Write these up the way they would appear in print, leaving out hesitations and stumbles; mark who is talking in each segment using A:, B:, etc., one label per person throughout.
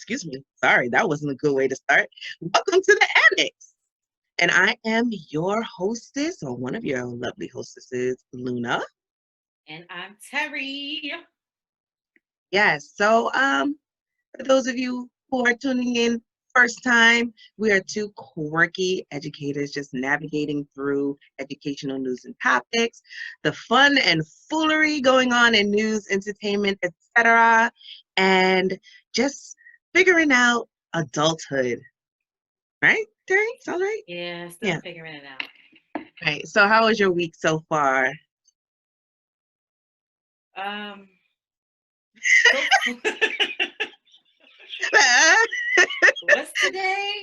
A: excuse me. Sorry, that wasn't a good way to start. Welcome to the Annex. And I am your hostess, or one of your lovely hostesses, Luna.
B: And I'm Terry.
A: Yes. So, for those of you who are tuning in first time, we are two quirky educators just navigating through educational news and topics, the fun and foolery going on in news, entertainment, etc., and just figuring out adulthood. Right, Terry? Sounds right?
B: Yeah, still
A: Yeah.
B: figuring it out.
A: Right. So, how was your week so far?
B: Um, so what's today?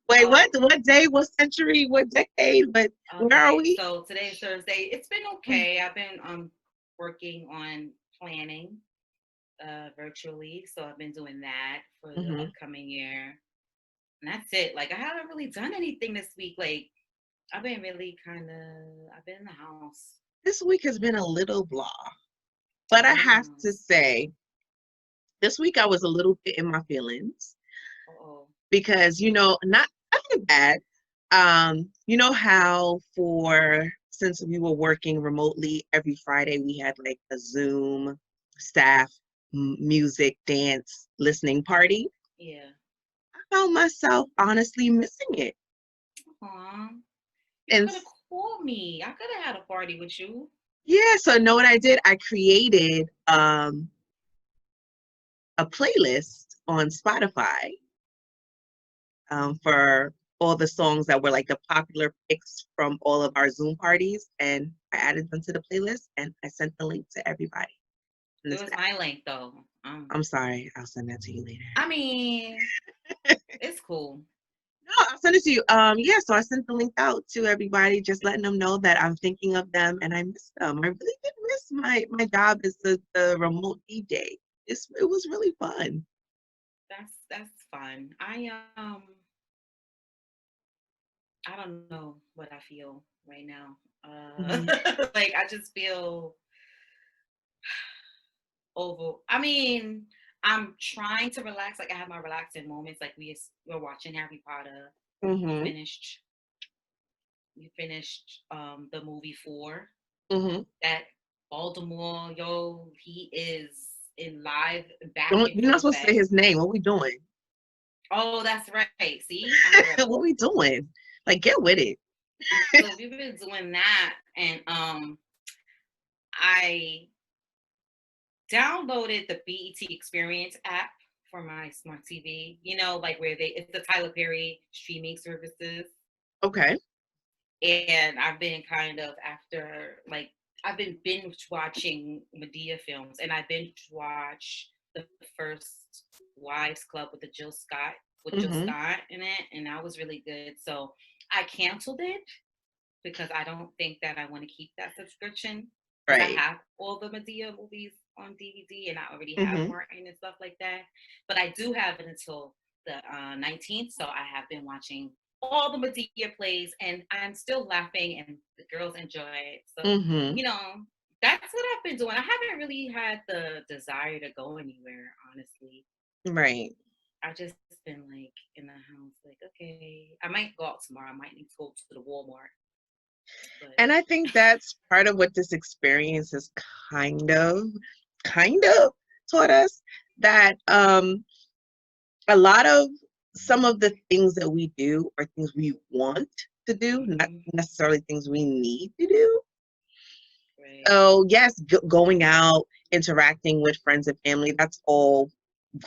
A: Wait, what?
B: Oh,
A: What day? What century? What decade? But where are
B: okay.
A: we?
B: So today's Thursday. It's been okay. I've been working on planning virtually, so I've been doing that for the
A: Mm-hmm.
B: upcoming year. And that's it. Like I haven't really done anything this week. Like I've been really kind of. I've been in the house.
A: This week has been a little blah, but
B: It
A: I have to
B: has.
A: say, this week I was a little bit in my feelings
B: Oh.
A: because not nothing bad. You know how since we were working remotely every Friday, we had like a Zoom staff music dance listening party.
B: Yeah.
A: I found myself honestly missing it.
B: Aw. You
A: And
B: could have called me. I could have had a party with you.
A: yeah, so know what I did? I created a playlist on Spotify for all the songs that were like the popular picks from all of our Zoom parties, and I added them to the playlist and I sent the link to everybody. And
B: It
A: this,
B: was my link though.
A: I'm sorry, I'll send that to you later.
B: I mean, it's cool.
A: No, I'll send it to you. Yeah, so I sent the link out to everybody, just letting them know that I'm thinking of them and I miss them. I really did miss my job as the remote DJ. It was really fun.
B: That's fun. I don't know what I feel right now.
A: Hmm.
B: Like I just feel over. I mean, I'm trying to relax. Like I have my relaxing moments. Like we're watching Harry Potter. We
A: Hmm.
B: finished we finished the movie 4.
A: Hmm.
B: That Baltimore, yo, he is in live back and
A: You're not
B: full
A: supposed to say
B: effect.
A: his name. What we doing?
B: Oh, that's right. See, I'm a
A: What
B: rebel.
A: we doing? Like, get with it.
B: So we've been doing that, and I downloaded the BET Experience app for my smart TV. You know, like where it's the Tyler Perry streaming services,
A: Okay.
B: and I've been kind of after like I've been binge watching Medea films, and I binge watched the first Wives Club with Jill
A: Hmm.
B: Scott in it, and that was really good. So I canceled it because I don't think that I want to keep that subscription because I
A: Right.
B: have all the Medea movies on DVD and I already have
A: Hmm.
B: Martin and stuff like that. But I do have it until the 19th, so I have been watching all the Medea plays and I'm still laughing and the girls enjoy it. So,
A: Hmm.
B: you know, that's what I've been doing. I haven't really had the desire to go anywhere, honestly.
A: Right.
B: I just been like in the house, like, okay, I might go out tomorrow. I might need to go to the Walmart, but
A: And I think that's part of what this experience has kind of taught us, that a lot of some of the things that we do are things we want to do, not
B: mhm,
A: necessarily things we need to do.
B: right.
A: So yes, going out, interacting with friends and family, that's all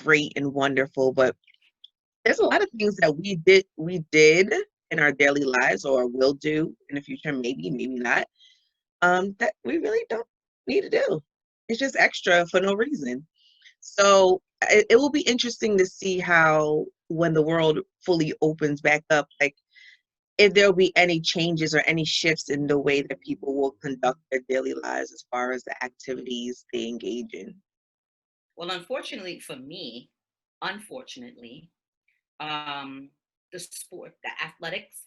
A: great and wonderful, but there's a lot of things that we did in our daily lives or will do in the future, maybe not, that we really don't need to do. It's just extra for no reason. So it will be interesting to see how, when the world fully opens back up, like if there'll be any changes or any shifts in the way that people will conduct their daily lives as far as the activities they engage in.
B: Well, unfortunately for me, unfortunately, um, the athletics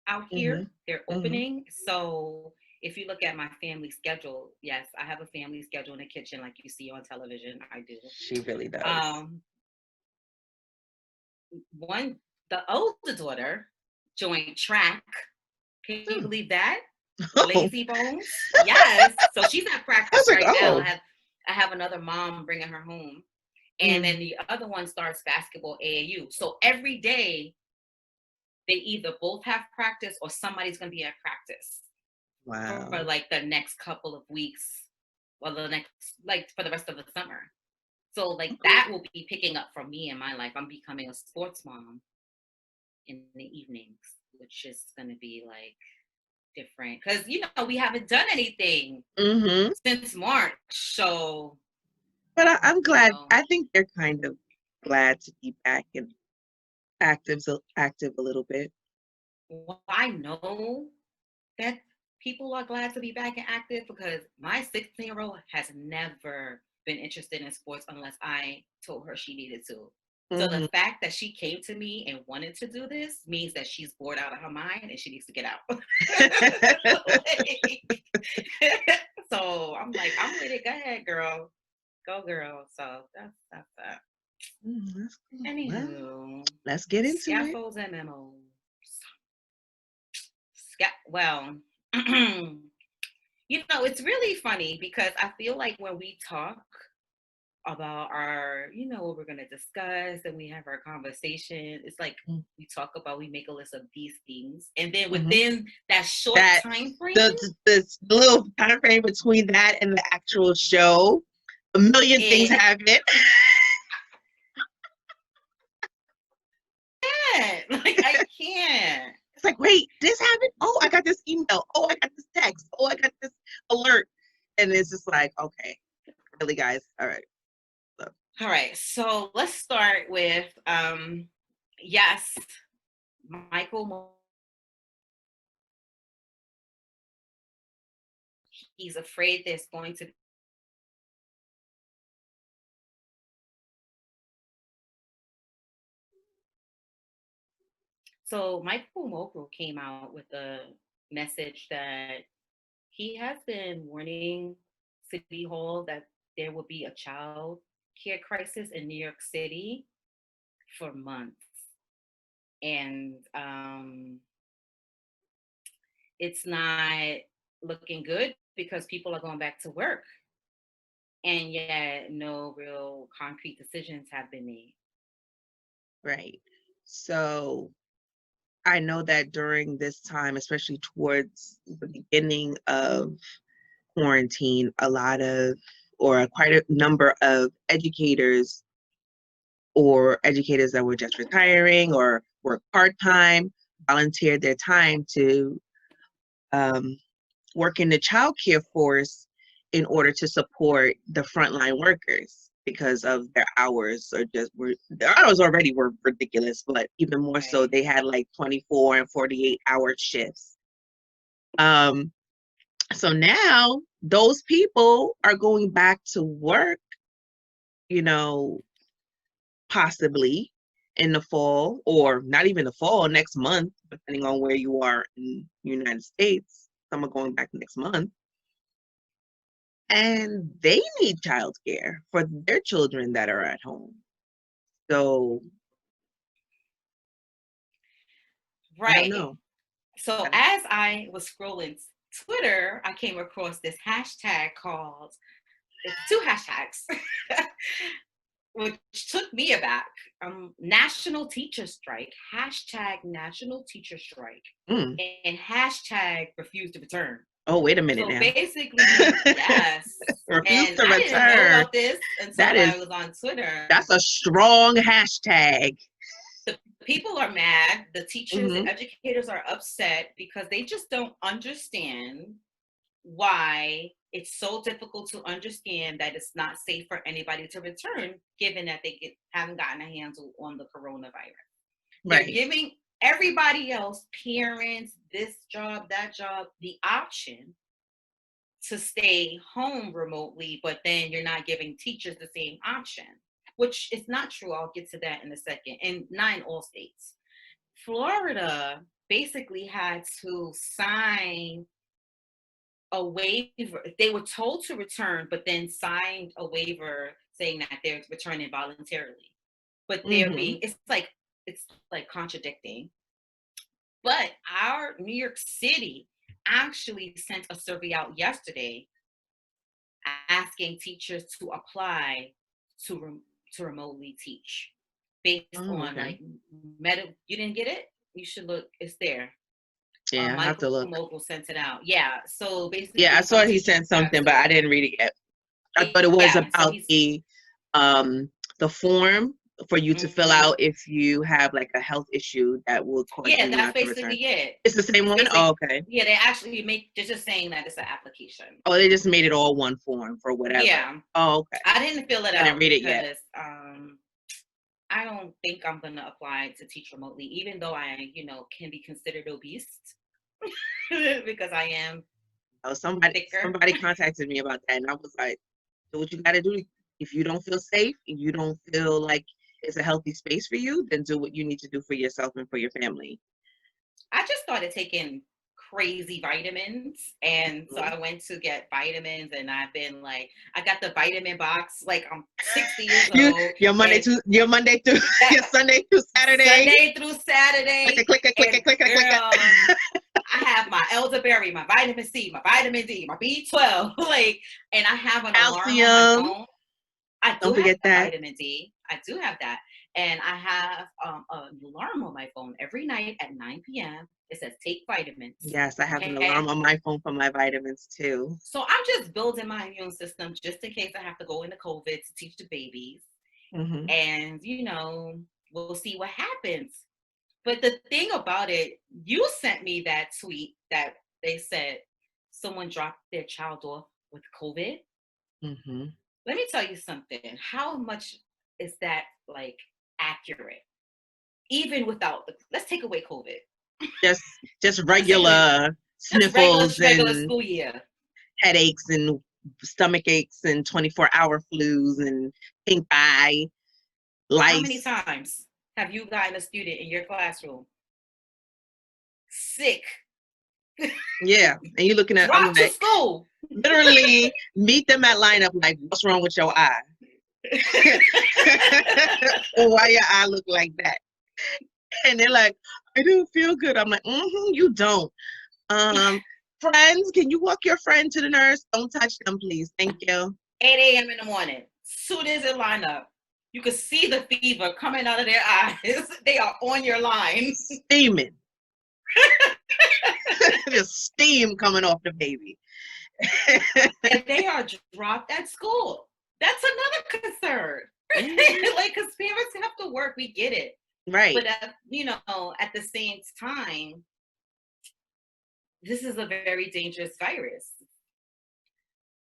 B: out
A: Hmm.
B: here, they're
A: Hmm.
B: opening. So if you look at my family schedule, yes, I have a family schedule in the kitchen like you see on television. I do.
A: She really does.
B: Um, the older daughter joined track. Can you believe that?
A: Oh.
B: Lazy bones. Yes. So she's at
A: I
B: practice
A: was like,
B: right now.
A: oh.
B: I have another mom bringing her home. And then the other one starts basketball AAU. So every day they either both have practice or somebody's going to be at practice
A: Wow.
B: for like the next couple of weeks or the next, like for the rest of the summer. So like that will be picking up for me in my life. I'm becoming a sports mom in the evenings, which is going to be like different because, you know, we haven't done anything since March. So.
A: But I'm glad. I think they're kind of glad to be back and active a little bit.
B: Well, I know that people are glad to be back and active because my 16-year-old has never been interested in sports unless I told her she needed to. So the fact that she came to me and wanted to do this means that she's bored out of her mind and she needs to get out. So I'm like, I'm with it. Go ahead, girl. Go, girl. So that's that.
A: That's cool.
B: Anywho,
A: well, let's get into
B: scaffolds and memos. Well, you know, it's really funny because I feel like when we talk about our, you know, what we're going to discuss and we have our conversation, it's like we talk about, we make a list of these things. And then within that short time frame,
A: the little time frame between that and the actual show, a million things happen.
B: Like, I can't.
A: It's like, wait, this happened? Oh, I got this email. Oh, I got this text. Oh, I got this alert. And it's just like, okay, really, guys. All right.
B: All right. So let's start with, yes, Michael. He's afraid there's going to be So Michael Mogul came out with a message that he has been warning City Hall that there will be a child care crisis in New York City for months. And it's not looking good because people are going back to work. And yet no real concrete decisions have been made.
A: Right. So I know that during this time, especially towards the beginning of quarantine, quite a number of educators or educators that were just retiring or work part-time volunteered their time to work in the childcare force in order to support the frontline workers because of their hours their hours already were ridiculous, but even more so they had like 24 and 48-hour shifts. So now those people are going back to work, you know, possibly in the fall, or not even the fall, next month, depending on where you are in the United States. Some are going back next month. And they need childcare for their children that are at home. So,
B: right.
A: I don't know.
B: So as I was scrolling Twitter, I came across this hashtag called, it's two hashtags, which took me aback. National Teacher Strike, hashtag National Teacher Strike, and hashtag Refuse to Return.
A: Oh, wait a minute
B: so
A: now.
B: Basically, yes.
A: Refuse to
B: I
A: return.
B: didn't know about this until I was on Twitter.
A: That's a strong hashtag.
B: The people are mad. The teachers and educators are upset because they just don't understand why it's so difficult to understand that it's not safe for anybody to return, given that they haven't gotten a handle on the coronavirus. Right. They're giving everybody else, parents, this job, that job, the option to stay home remotely, but then you're not giving teachers the same option, which is not true. I'll get to that in a second. And not in all states. Florida basically had to sign a waiver. They were told to return, but then signed a waiver saying that they're returning voluntarily. But they're being, it's like it's like contradicting. But our New York City actually sent a survey out yesterday asking teachers to apply to remotely teach based
A: Oh,
B: on
A: okay.
B: like you didn't get it? You should look. It's there.
A: Yeah, I have
B: Michael
A: to look.
B: Mogul sent it out. Yeah. So
A: Yeah, I
B: basically,
A: saw
B: some
A: he
B: teachers
A: sent
B: have
A: something, but I
B: to.
A: didn't read it yet. I thought it was
B: Yeah. So
A: about
B: he's.
A: um the form for you to fill
B: Mhm.
A: out if you have like a health issue that will cause
B: Yeah,
A: you
B: that's
A: not to return.
B: basically it.
A: It's the same
B: It's
A: one? Oh,
B: basically.
A: okay.
B: Yeah, they actually make. They're just saying that it's an application.
A: Oh, they just made it all one form for whatever.
B: Yeah.
A: Oh, okay.
B: I didn't fill it
A: I didn't
B: out
A: read it yet.
B: because I don't think I'm gonna apply to teach remotely, even though I, can be considered obese because I am
A: Oh, somebody
B: thicker.
A: somebody contacted me about that, and I was like, do what you got to do. If you don't feel safe, if you don't feel like it's a healthy space for you, then do what you need to do for yourself and for your family.
B: I just started taking crazy vitamins, and so
A: Mhm.
B: I went to get vitamins, and I've been like, I got the vitamin box. Like I'm 60 years
A: You
B: old, and
A: your Monday through
B: that
A: your Sunday through Saturday.
B: Sunday through Saturday,
A: Click it, click
B: and
A: it, click it, click it.
B: girl, I have my elderberry, my vitamin C, my vitamin D, my B12, like, and I have an alarm on my
A: Calcium.
B: phone. I do
A: Don't
B: have
A: forget that.
B: vitamin D. I do have that. And I have an alarm on my phone every night at 9 p.m. It says take vitamins.
A: Yes, I have an alarm
B: Okay.
A: on my phone for my vitamins too.
B: So I'm just building my immune system just in case I have to go into COVID to teach the babies.
A: Hmm.
B: And, we'll see what happens. But the thing about it, you sent me that tweet that they said someone dropped their child off with COVID.
A: Hmm.
B: Let me tell you something. How much is that like accurate? Even without let's take away COVID.
A: Just
B: Let's take away
A: regular
B: just
A: sniffles
B: regular
A: and
B: school year.
A: headaches and stomach aches and 24-hour flus and pink eye,
B: How many
A: lice.
B: times have you gotten a student in your classroom sick,
A: Yeah. And you're looking at, I'm
B: dropped to
A: like,
B: school?
A: literally meet them at lineup like, what's wrong with your eye? Why your eye look like that? And they're like, I don't feel good. I'm like, you don't. Friends, can you walk your friend to the nurse? Don't touch them, please. Thank you.
B: 8 a.m. in the morning. Soon as it line up, you can see the fever coming out of their eyes. They are on your line.
A: Steaming. Just steam coming off the baby.
B: And they are dropped at school. That's another concern. Like, because parents have to work, we get it.
A: Right.
B: But, at the same time, this is a very dangerous virus.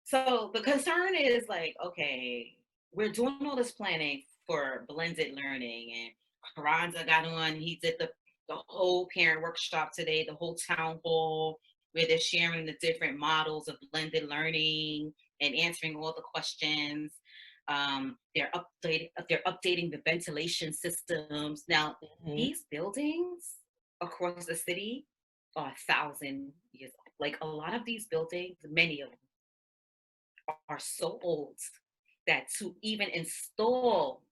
B: So the concern is like, okay, we're doing all this planning for blended learning, and Carranza got on. He did the whole parent workshop today, the whole town hall where they're sharing the different models of blended learning and answering all the questions. They're updating the ventilation systems. Now,
A: Mhm.
B: these buildings across the city are 1,000 years old. Like a lot of these buildings, many of them are so old that to even install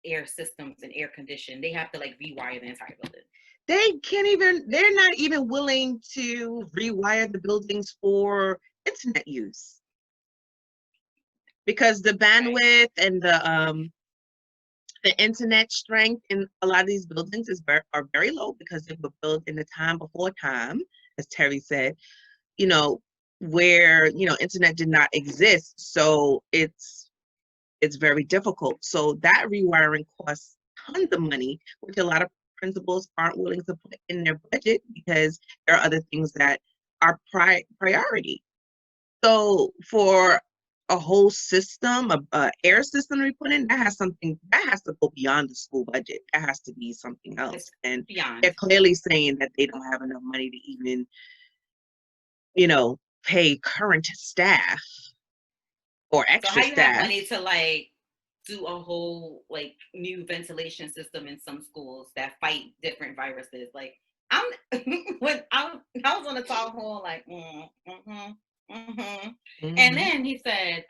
B: air systems and air condition, they have to like rewire the entire building.
A: They're not even willing to rewire the buildings for internet use because the
B: Right.
A: bandwidth and the internet strength in a lot of these buildings are very low because they were built in the time before time, as Terry said, you know, where, internet did not exist. So it's very difficult. So that rewiring costs tons of money, which a lot of principals aren't willing to put in their budget because there are other things that are priority. So for a whole system, a air system to be put in, that has to go beyond the school budget. That has to be something else.
B: It's
A: And they're
B: beyond.
A: clearly saying that they don't have enough money to even, pay current staff or
B: So how
A: extra
B: you have
A: staff.
B: money to like do a whole like new ventilation system in some schools that fight different viruses? Like I'm when I was on the town hall like and
A: Hmm.
B: then he said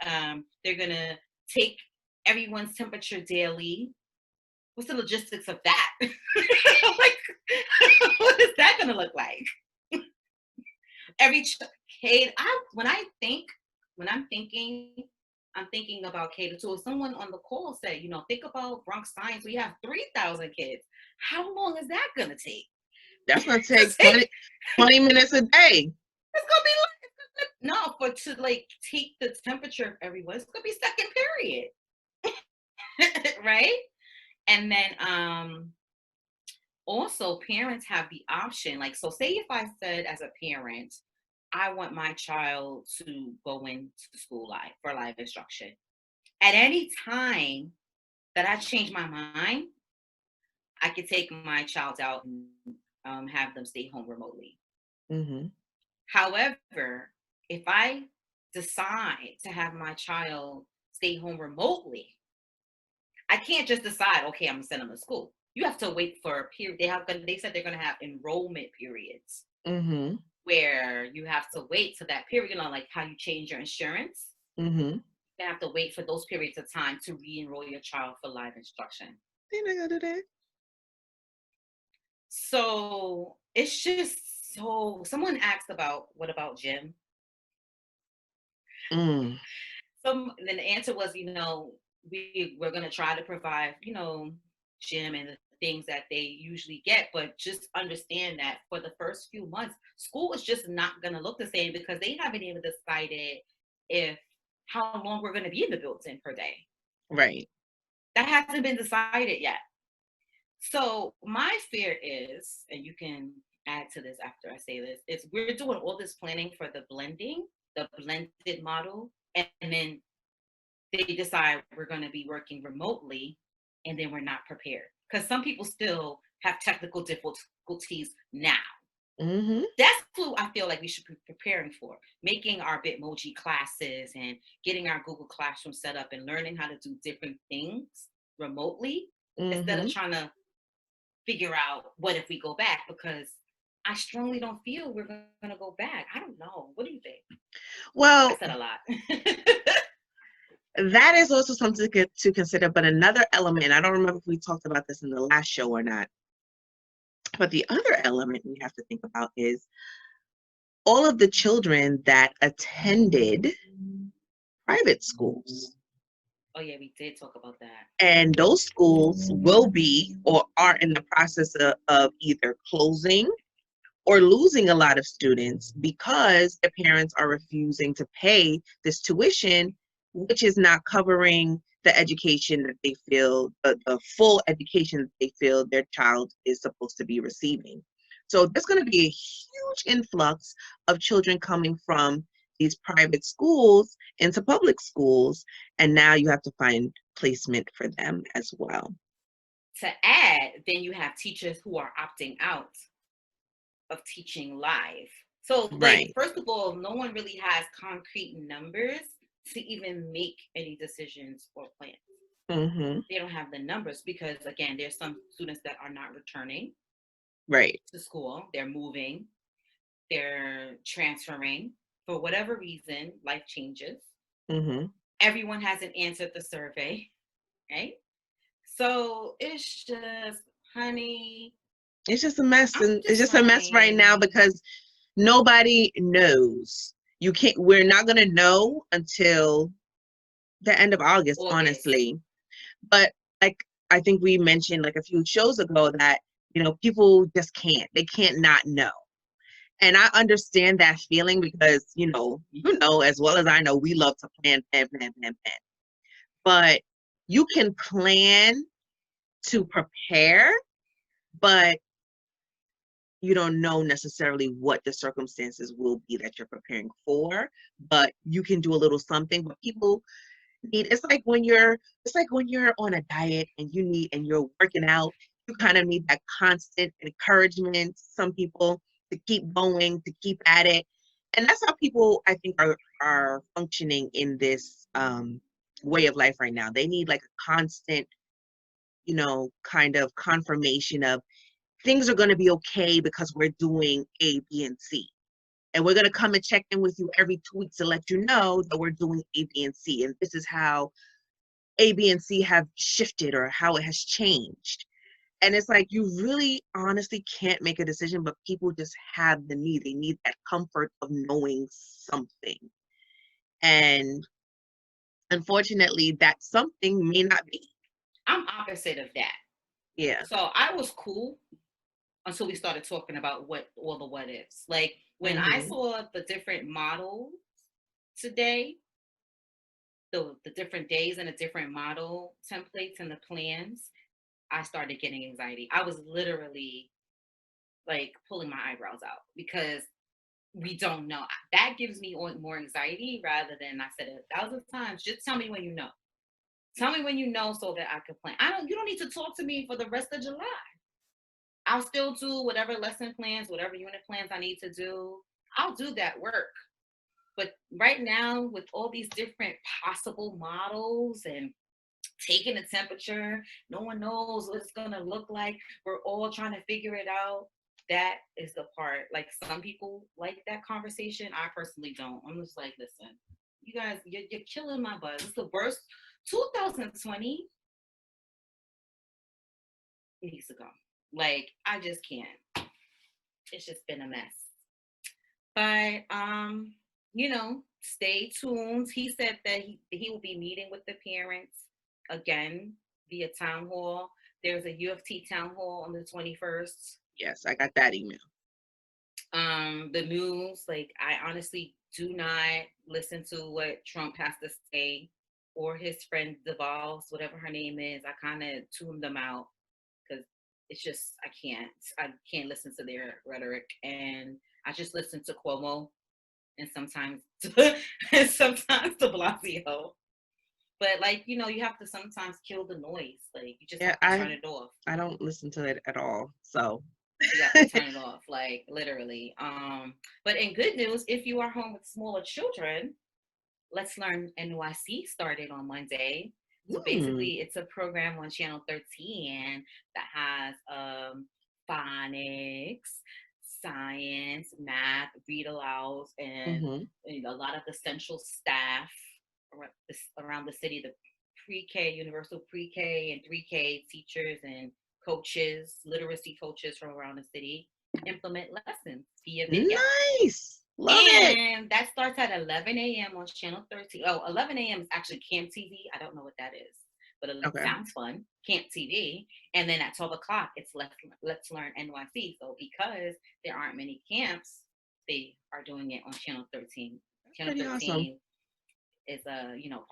B: they're gonna take everyone's temperature daily what's the logistics of that? Like, what is that going to look like? Every kid, when I'm thinking, I'm thinking about K to 2. If someone on the call said, think about Bronx Science, we have 3,000 kids. How long is that going to take?
A: That's going to take 20 minutes a day.
B: It's going to be to like take the temperature of everyone. It's going to be second period. Right? And then also parents have the option. Like, so say if I said as a parent, I want my child to go into school for live instruction. At any time that I change my mind, I could take my child out and have them stay home remotely.
A: Mm-hmm.
B: However, if I decide to have my child stay home remotely, I can't just decide, okay, I'm gonna send them to school. You have to wait for a period. They said they're gonna have enrollment periods.
A: Mm-hmm.
B: Where you have to wait to that period, like how you change your insurance.
A: Mm-hmm.
B: You have to wait for those periods of time to re-enroll your child for live instruction.
A: They're not gonna do that.
B: So it's just so. Someone asked what about gym?
A: Mm.
B: Then the answer was, we're gonna try to provide, gym and the things that they usually get, but just understand that for the first few months, school is just not gonna look the same because they haven't even decided how long we're gonna be in the building per day.
A: Right.
B: That hasn't been decided yet. So my fear is, and you can add to this after I say this, is we're doing all this planning for the blended model, and then they decide we're going to be working remotely, and then we're not prepared. Because some people still have technical difficulties now.
A: Mm-hmm.
B: That's what I feel like we should be preparing for. Making our Bitmoji classes and getting our Google Classroom set up and learning how to do different things remotely instead of trying to figure out what if we go back, because I strongly don't feel we're going to go back. I don't know. What do you think?
A: Well,
B: I said a lot.
A: That is also something to consider. But another element, I don't remember if we talked about this in the last show or not, but the other element we have to think about is all of the children that attended private schools.
B: Oh, yeah, we did talk about that.
A: And those schools will be or are in the process of either closing or losing a lot of students because the parents are refusing to pay this tuition, which is not covering the education that they feel, the full education that they feel their child is supposed to be receiving. So there's going to be a huge influx of children coming from these private schools into public schools, and now you have to find placement for them as well.
B: To add, then you have teachers who are opting out of teaching live. So,
A: Right.
B: First of all, no one really has concrete numbers to even make any decisions or plans.
A: Mm-hmm.
B: They don't have the numbers because, again, there's some students that are not returning to school. They're moving, they're transferring. For whatever reason, life changes.
A: Mm-hmm.
B: Everyone hasn't answered the survey, right? So it's just, honey.
A: It's just a mess, and it's just a mess right now because nobody knows. We're not gonna know until the end of August, honestly. But I think we mentioned like a few shows ago that people just they can't not know. And I understand that feeling because as well as I know, we love to plan. But you can plan to prepare, but you don't know necessarily what the circumstances will be that you're preparing for, but you can do a little something. But people need, it's like when you're on a diet and you're working out, you kind of need that constant encouragement, some people, to keep going, to keep at it. And that's how people, I think, are functioning in this way of life right now. They need like a constant, kind of confirmation of things are going to be okay because we're doing A, B, and C. And we're going to come and check in with you every 2 weeks to let you know that we're doing A, B, and C. And this is how A, B, and C have shifted or how it has changed. And it's like, you really honestly can't make a decision, but people just have the need. They need that comfort of knowing something. And unfortunately, that something may not be.
B: I'm opposite of that.
A: Yeah.
B: So I was cool until we started talking about what ifs. Like when I saw the different models today, the different days and the different model templates and the plans, I started getting anxiety. I was literally like pulling my eyebrows out because we don't know. That gives me more anxiety rather than, I said it 1,000 times, just tell me when you know. Tell me when you know so that I can plan. You don't need to talk to me for the rest of July. I'll still do whatever lesson plans, whatever unit plans I need to do. I'll do that work. But right now, with all these different possible models and taking the temperature, no one knows what it's going to look like. We're all trying to figure it out. That is the part. Like, some people like that conversation. I personally don't. I'm just like, listen, you guys, you're killing my buzz. It's the worst. 2020 needs to go. Like, I just can't. It's just been a mess. But stay tuned. He said that he will be meeting with the parents again via town hall. There's a U of T town hall on the 21st.
A: Yes, I got that email.
B: The news, like, I honestly do not listen to what Trump has to say, or his friend DeVos, whatever her name is. I kind of tune them out because it's just, I can't listen to their rhetoric. And I just listen to Cuomo and sometimes de Blasio. But, like, you have to sometimes kill the noise. Like, you just have to turn it off.
A: I don't listen to it at all. So
B: you have to turn it off, like, literally. But in good news, if you are home with smaller children, Let's Learn NYC started on Monday. So basically, it's a program on Channel 13 that has phonics, science, math, read alouds, and a lot of the central staff around the city, the pre-K, universal pre-K and 3K teachers and coaches, literacy coaches from around the city implement lessons via video.
A: Nice. Love it.
B: And that starts at 11 a.m. on Channel 13. Oh, 11 a.m. is actually Camp TV. I don't know what that is, but it sounds fun. Camp TV. And then at 12 o'clock, it's Let's Learn NYC. So because there aren't many camps, they are doing it on Channel 13. Channel 13 awesome. Is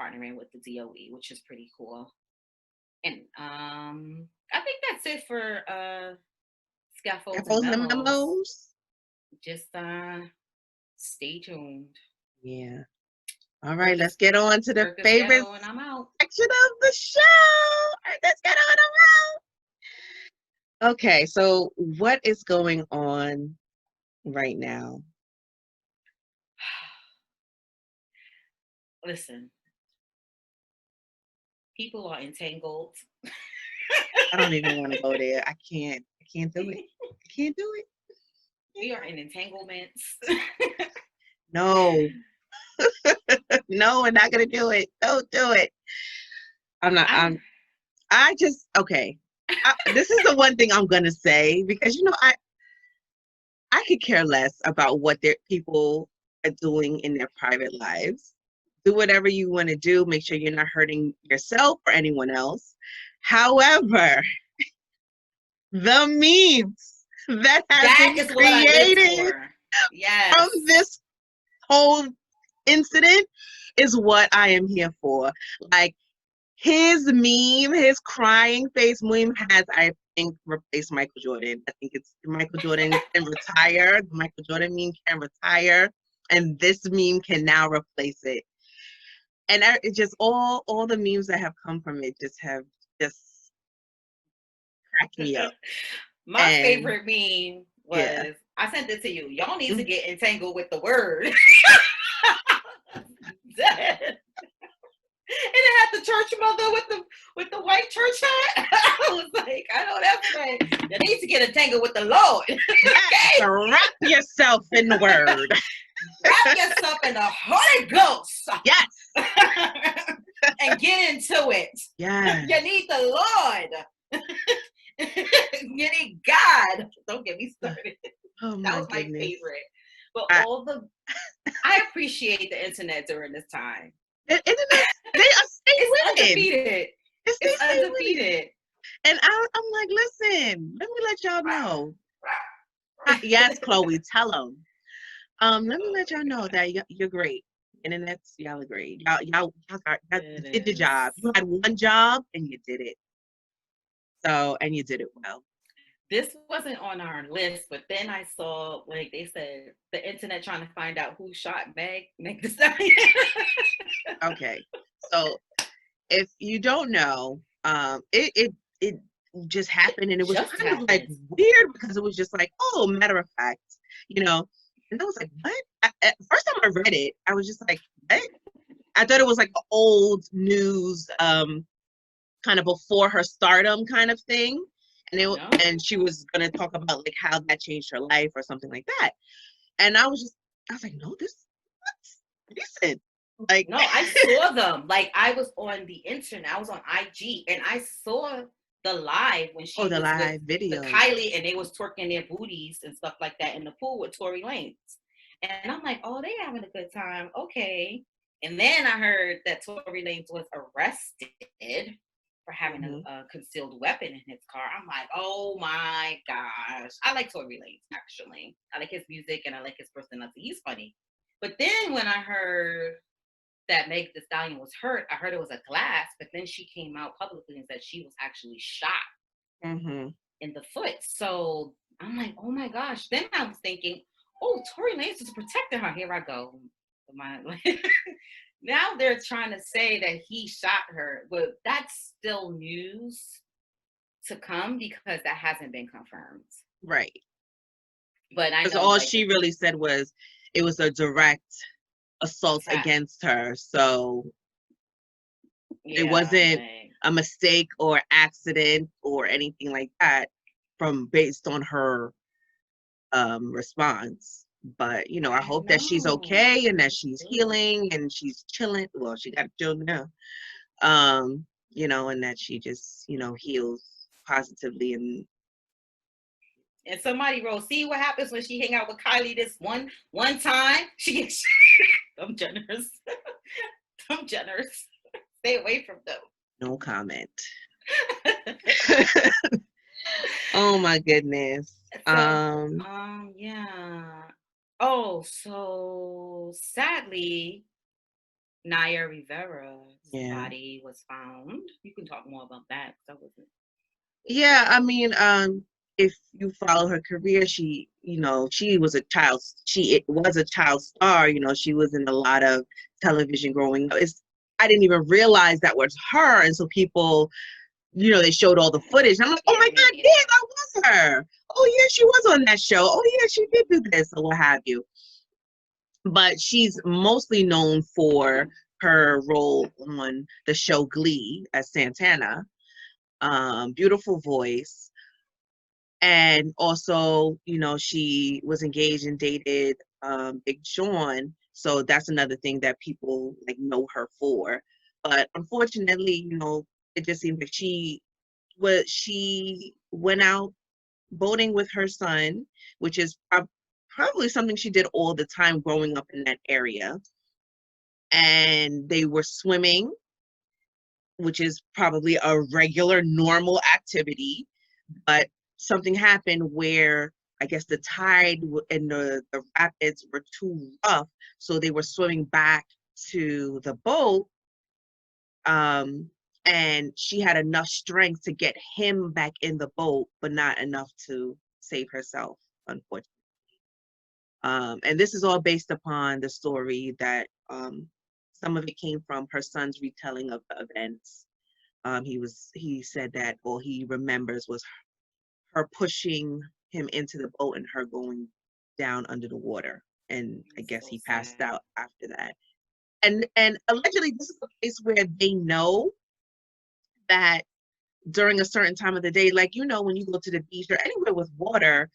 B: partnering with the DOE, which is pretty cool. And I think that's it for Scaffolds and Memos. Just stay tuned.
A: Yeah. All right, let's get on to the favorite section of the show. All right, let's get on around. Okay, so what is going on right now?
B: Listen, people are entangled.
A: I don't even want to go there. I can't do it. I can't do it.
B: We are in entanglements.
A: No. No, we're not gonna do it. Don't do it. This is the one thing I'm gonna say, because I could care less about what people are doing in their private lives. Do whatever you want to do. Make sure you're not hurting yourself or anyone else. However, the memes that have been created from this whole incident is what I am here for. Like, his crying face meme has, I think, replaced Michael Jordan. I think it's Michael Jordan can retire. The Michael Jordan meme can retire, and this meme can now replace it. And it just all the memes that have come from it just cracked me up.
B: My favorite meme was, I sent it to you. Y'all need to get entangled with the word. And it had the church mother with the white church hat. I was like, I know that's right. You need to get entangled with the Lord.
A: Okay? Wrap yourself in the word.
B: Wrap yourself in the Holy Ghost.
A: Yes.
B: and get into it.
A: Yeah.
B: You need the Lord. You need God. Don't get me started.
A: Oh
B: That
A: my
B: was my
A: goodness.
B: favorite. But
A: I,
B: I appreciate the internet during this time.
A: internet, they are stay
B: It's
A: winning.
B: undefeated.
A: They
B: It's
A: stay winning.
B: undefeated.
A: And I'm like, listen, let me let y'all know. Yes, Chloe, tell them. Let me let y'all know that you're great. Internet's y'all are great. Y'all did your job. You had one job and you did it. So, and you did it well.
B: This wasn't on our list, but then I saw, like they said, the internet trying to find out who shot Meg the Stallion.
A: Okay, so if you don't know, it just happened, and it was
B: Just
A: kind of like
B: happened.
A: weird because it was just like, oh, matter of fact, you know. And I was like, what? First time I read it, I was just like, what? I thought it was like an old news, kind of before her stardom kind of thing. And
B: No.
A: and she was gonna talk about like how that changed her life or something like that. And I was like, no, that's recent. Like,
B: No, I saw them. Like I was on the internet. I was on IG and I saw the live when she
A: the
B: was
A: live
B: with
A: video.
B: the Kylie and they was twerking their booties and stuff like that in the pool with Tory Lanez. And I'm like, oh, they having a good time. Okay. And then I heard that Tory Lanez was arrested for having a concealed weapon in his car. I'm like, oh my gosh. I like Tory Lanez, actually. I like his music and I like his personality. He's funny. But then when I heard that Meg the Stallion was hurt, I heard it was a glass, but then she came out publicly and said she was actually shot in the foot. So I'm like, oh my gosh. Then I was thinking, oh, Tory Lanez is protecting her. Here I go. Now they're trying to say that he shot her, but that's still news to come because that hasn't been confirmed.
A: Right.
B: But I know
A: all she really said was it was a direct assault against her. So it wasn't a mistake or accident or anything like that based on her response. But I hope that she's okay and that she's healing and she's chilling. Well, she got to chill now. And that she just, heals positively.
B: And somebody wrote, see what happens when she hang out with Kylie this one time? She gets I'm generous. I'm generous. Stay away from them.
A: No comment. Oh my goodness.
B: Yeah. Oh, so sadly, Naya Rivera's body was found. You can talk more about that.
A: Yeah, I mean, if you follow her career, she was a child. It was a child star. She was in a lot of television growing up. I didn't even realize that was her, and so people, they showed all the footage. I'm like, oh my God, yeah, that was her. Oh yeah, she was on that show. Oh yeah, she did do this or what have you. But she's mostly known for her role on the show Glee as Santana. Beautiful voice. And also, she was engaged and dated Big Sean. So that's another thing that people know her for. But unfortunately, it just seems like she went out boating with her son, which is probably something she did all the time growing up in that area. And they were swimming, which is probably a regular, normal activity. But something happened where I guess the tide and the rapids were too rough. So they were swimming back to the boat. And she had enough strength to get him back in the boat, but not enough to save herself, unfortunately. And this is all based upon the story that some of it came from her son's retelling of the events. He said that all he remembers was her pushing him into the boat and her going down under the water. And I guess he passed out after that. And allegedly this is a place where they know that during a certain time of the day, when you go to the beach or anywhere with water,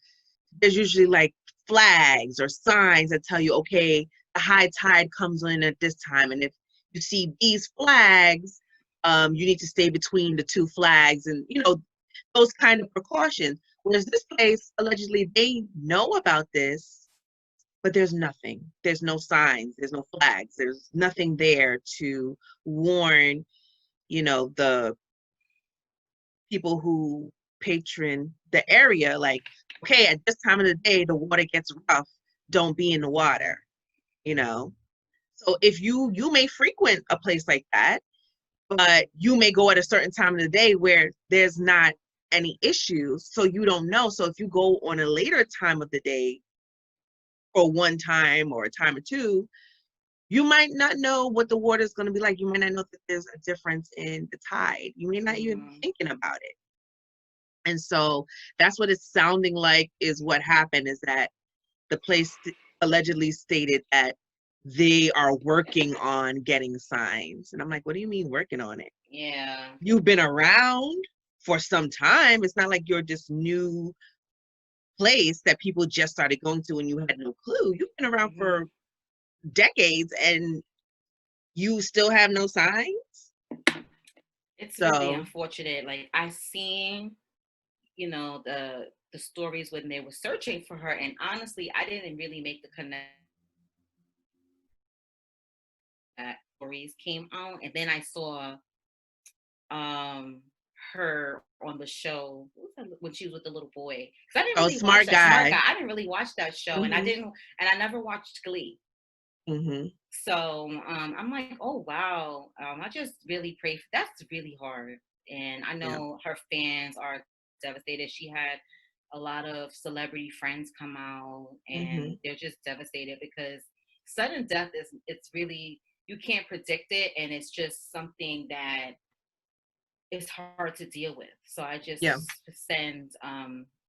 A: there's usually flags or signs that tell you, okay, the high tide comes in at this time. And if you you see these flags, you need to stay between the two flags, and those kind of precautions. Whereas this place, allegedly, they know about this, but there's nothing. There's no signs. There's no flags. There's nothing there to warn, the people who patron the area, like, okay, at this time of the day, the water gets rough. Don't be in the water, you know. So if you may frequent a place like that, but you may go at a certain time of the day where there's not any issues, so you don't know. So if you go on a later time of the day for one time or a time or two, you might not know what the water is going to be like. You might not know that there's a difference in the tide. You may not even be thinking about it. And so that's what it's sounding like is what happened, is that the place allegedly stated that they are working on getting signs. And I'm like, what do you mean working on it?
B: Yeah.
A: You've been around for some time. It's not like you're this new place that people just started going to and you had no clue. You've been around for decades and you still have no signs.
B: It's really unfortunate. Like, I seen, the stories when they were searching for her, and honestly, I didn't really make the connection that stories came out, and then I saw her on the show when she was with the little boy. Because I didn't really watch that Smart Guy. I didn't really watch that show, and I never watched Glee. So I'm like, oh wow. I just really pray for that's really hard. And I know her fans are devastated. She had a lot of celebrity friends come out, and they're just devastated because sudden death it's really, you can't predict it, and it's just something that is hard to deal with. So I just send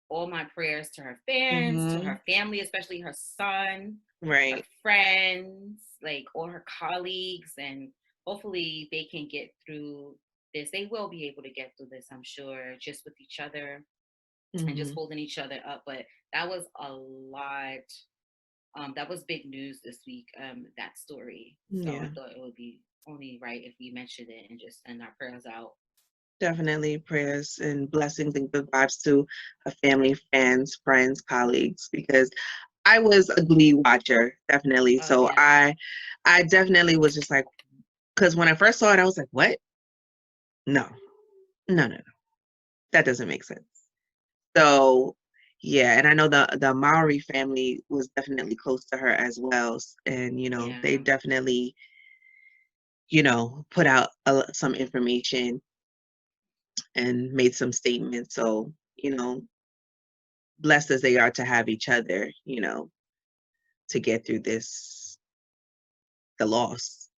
B: all my prayers to her fans, to her family, especially her son, her friends, like all her colleagues, and hopefully they can get through this. They will be able to get through this, I'm sure, just with each other and just holding each other up. But that was a lot. That was big news this week, that story. So I thought it would be only right if we mentioned it and just send our prayers out.
A: Definitely prayers and blessings and good vibes to her family, fans, friends, colleagues, because I was a Glee watcher, definitely. So I definitely was just like, because when I first saw it, I was like, what? No. That doesn't make sense. So yeah, and I know the Maori family was definitely close to her as well. And, they definitely, put out some information and made some statements. So, blessed as they are to have each other, to get through the loss.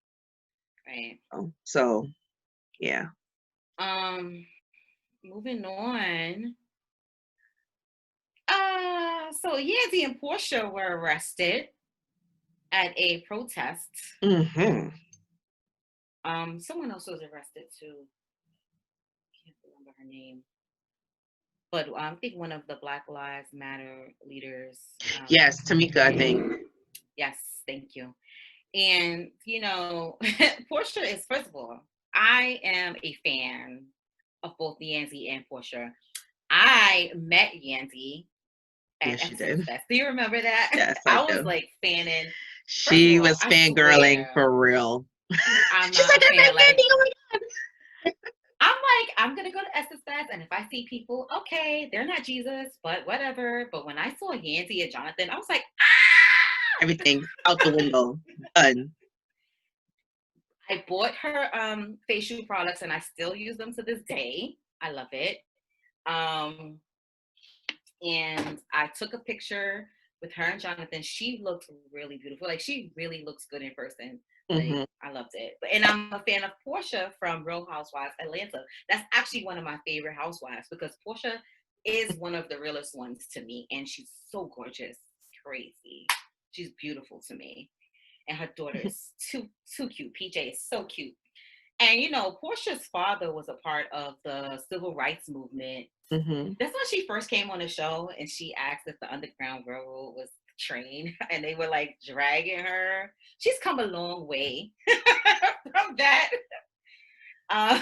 B: Right.
A: So, yeah.
B: Moving on. So Yandy and Portia were arrested at a protest. Someone else was arrested too. Can't remember her name. But I think one of the Black Lives Matter leaders.
A: Yes, Tamika, I think.
B: Yes, thank you. And, Portia is, first of all, I am a fan of both Yandy and Portia. I met Yandy at Essence Fest. Do you remember that?
A: Yes,
B: I was like fanning.
A: She was fangirling for real.
B: I'm not a fan. Like, oh my God. I'm like, I'm gonna go to Essence Fest, and if I see people, okay, they're not Jesus, but whatever. But when I saw Yandy and Jonathan, I was like, ah!
A: Everything out the window. Done.
B: I bought her facial products, and I still use them to this day. I love it. And I took a picture with her and Jonathan. She looked really beautiful. Like, she really looks good in person. Like, I loved it. And I'm a fan of Portia from Real Housewives Atlanta. That's actually one of my favorite housewives because Portia is one of the realest ones to me. And she's so gorgeous. Crazy. She's beautiful to me. And her daughter is too cute. PJ is so cute. And, Portia's father was a part of the civil rights movement. That's when she first came on the show, and she asked if the Underground Railroad was train and they were like dragging her. She's come a long way from that. Uh,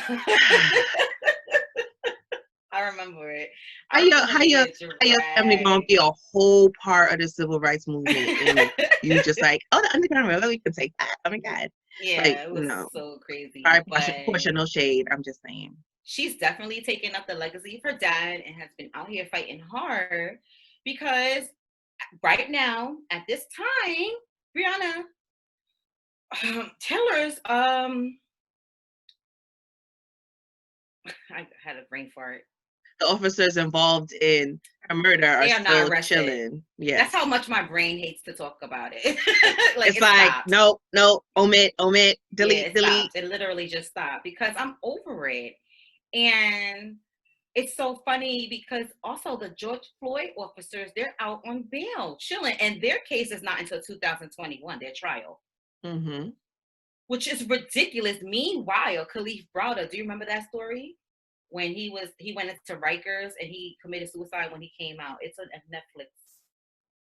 B: I remember it. I remember her being
A: how your family gonna
B: dragged.
A: be a whole part of the civil rights movement and you just like, oh, the Underground Railroad, we can take that. Oh my God. Like,
B: Yeah, it was
A: no.
B: so crazy.
A: Sorry,
B: But
A: Portia, no shade. I'm just saying.
B: she's definitely taken up the legacy of her dad and has been out here fighting hard because right now, at this time, Brianna Taylor's I had a brain fart.
A: The officers involved in her murder are
B: They are not
A: still
B: arrested.
A: chilling.
B: That's
A: Yes.
B: how much my brain hates to talk about it. Like
A: It's
B: it
A: like,
B: stopped.
A: no, omit,
B: Yeah,
A: delete,
B: it
A: delete.
B: stopped. It literally just stopped because I'm over it. And it's so funny because also the George Floyd officers, they're out on bail, chilling, and their case is not until 2021, their trial,
A: Mm-hmm.
B: which is ridiculous. Meanwhile, Khalif Browder, do you remember that story? When he went into Rikers and he committed suicide when he came out. It's a Netflix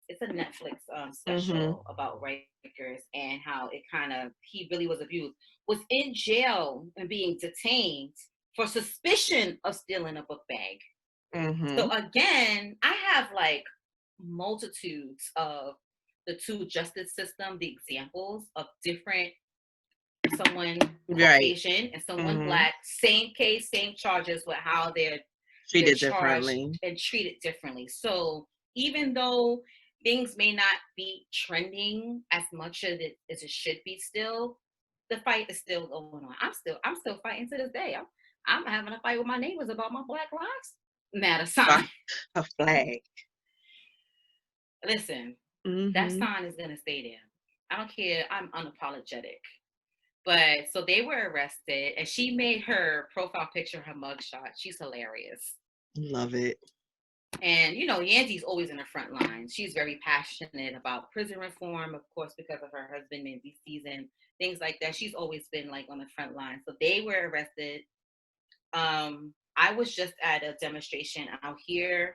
A: Mm-hmm.
B: special about Rikers and how it kind of he really was abused. Was in jail and being detained for suspicion of stealing a book bag.
A: Mm-hmm.
B: So again, I have like multitudes of the two justice system, the examples of different someone
A: Right.
B: Caucasian and someone
A: Mm-hmm.
B: Black, same case, same charges, with how they're
A: Treated
B: charged
A: differently.
B: and treated differently. So even though things may not be trending as much as it should be, still the fight is still going on. I'm still fighting to this day. I'm having a fight with my neighbors about my Black Lives Matter sign.
A: A flag.
B: Listen, that
A: Mm-hmm.
B: sign is gonna stay there. I don't care. I'm unapologetic. But so they were arrested, and she made her profile picture her mugshot. She's hilarious.
A: Love it.
B: And you know, Yandy's always in the front line. She's very passionate about prison reform, of course, because of her husband in these season, things like that. She's always been like on the front line. So they were arrested. I was just at a demonstration out here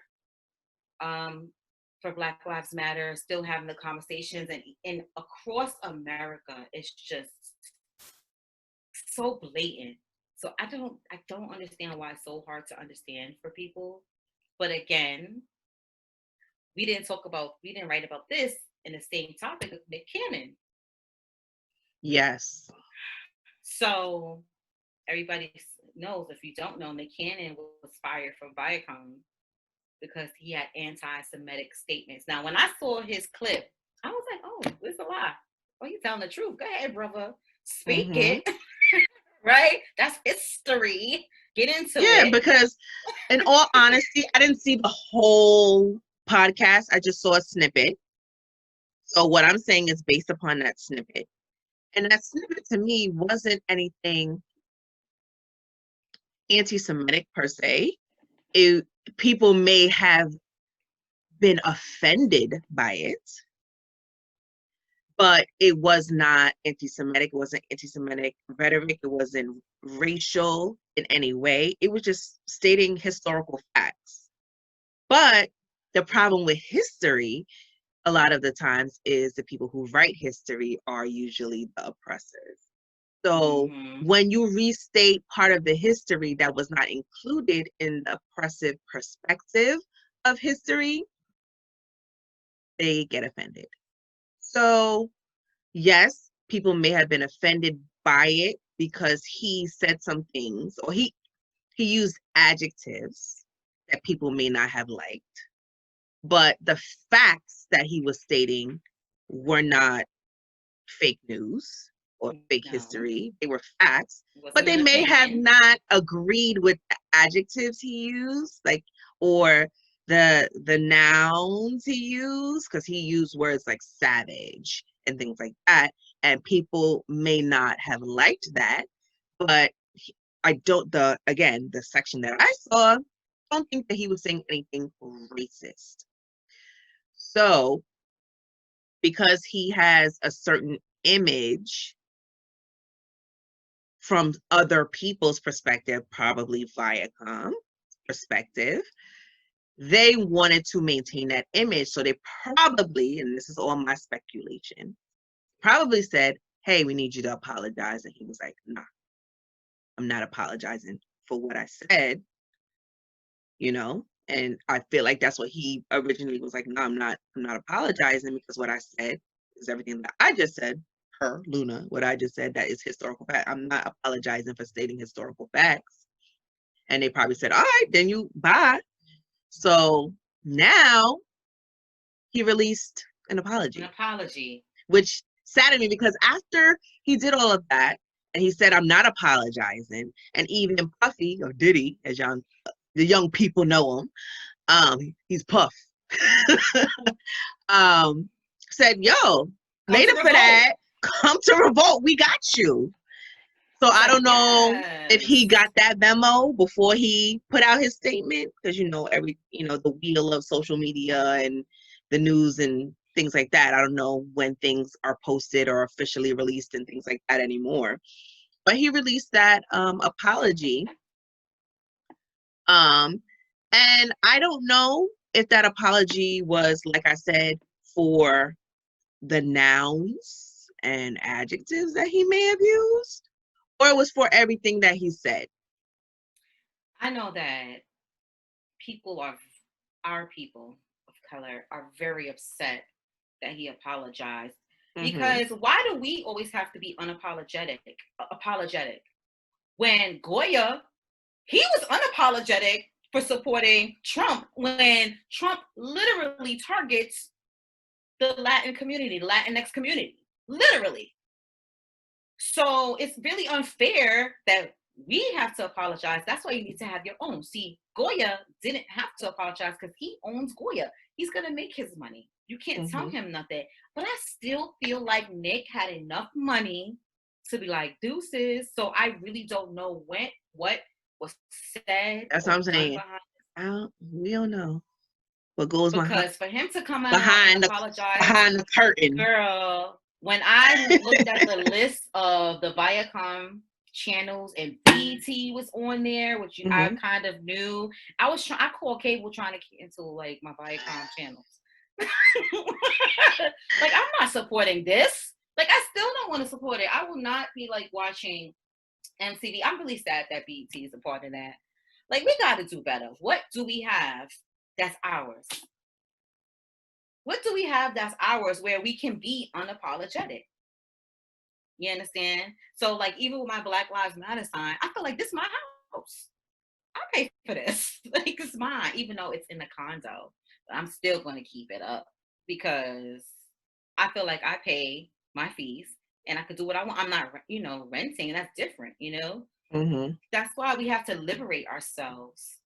B: for Black Lives Matter, still having the conversations, and across America, it's just so blatant. So I don't understand why it's so hard to understand for people. But again, we didn't write about this in the same topic of Nick Cannon.
A: Yes.
B: So everybody knows, if you don't know, Nick Cannon was fired from Viacom because he had anti-Semitic statements. Now, when I saw his clip, I was like, "Oh, it's a lie. Oh, you telling the truth? Go ahead, brother. Speak
A: Mm-hmm.
B: it." Right? That's history. Get into
A: Yeah,
B: it.
A: because in all honesty, I didn't see the whole podcast. I just saw a snippet. So what I'm saying is based upon that snippet. And that snippet to me wasn't anything anti-Semitic per se. People may have been offended by it, but it was not anti-Semitic. It wasn't anti-Semitic rhetoric. It wasn't racial in any way. It was just stating historical facts. But the problem with history, a lot of the times, is the people who write history are usually the oppressors. So
B: Mm-hmm.
A: when you restate part of the history that was not included in the oppressive perspective of history, they get offended. So yes, people may have been offended by it because he said some things, or he used adjectives that people may not have liked. But the facts that he was stating were not fake news or fake
B: No,
A: history. They were facts,
B: it
A: but
B: wasn't
A: they
B: an
A: may have
B: opinion.
A: not agreed with the adjectives he used, like, or the nouns he used, because he used words like savage and things like that, and people may not have liked that. But I don't the section that I saw, don't think that he was saying anything racist. So because he has a certain image from other people's perspective, probably Viacom perspective, they wanted to maintain that image. So they probably, and this is all my speculation, probably said, hey, we need you to apologize. And he was like, nah, I'm not apologizing for what I said, you know? And I feel like that's what he originally was like, no, I'm not apologizing because what I said is everything that I just said, her, Luna, what I just said, that is historical fact. I'm not apologizing for stating historical facts. And they probably said, all right, then you bye. So now he released an apology.
B: An apology.
A: Which saddened me because after he did all of that and he said, I'm not apologizing, and even Puffy, or Diddy, as the young people know him, he's Puff, said, yo, later for that, come to revolt, we got you. So I don't know if he got that memo before he put out his statement, because the wheel of social media and the news and things like that. I don't know when things are posted or officially released and things like that anymore. But he released that apology. And I don't know if that apology was, like I said, for the nouns and adjectives that he may have used, or it was for everything that he said.
B: I know that our people of color are very upset that he apologized. Because why do we always have to be apologetic? When Goya, he was unapologetic for supporting Trump when Trump literally targets the Latin community, the Latinx community, literally. So it's really unfair that we have to apologize. That's why you need to have your own. See, Goya didn't have to apologize because he owns Goya. He's going to make his money. You can't tell him nothing. But I still feel like Nick had enough money to be like, deuces. So I really don't know what was said.
A: That's what I'm saying. We don't know what goes
B: because for him to come out and apologize
A: behind the curtain,
B: girl. When I looked at the list of the Viacom channels and BT was on there, which I kind of knew. I called cable trying to cancel like my Viacom channels. Like, I'm not supporting this. Like, I still don't want to support it. I will not be like watching MTV. I'm really sad that BT is a part of that. Like, we got to do better. What do we have that's ours? What do we have that's ours where we can be unapologetic? You understand? So, like, even with my Black Lives Matter sign, I feel like this is my house. I pay for this. Like, it's mine, even though it's in a condo. But I'm still going to keep it up because I feel like I pay my fees and I could do what I want. I'm not, renting. That's different, That's why we have to liberate ourselves.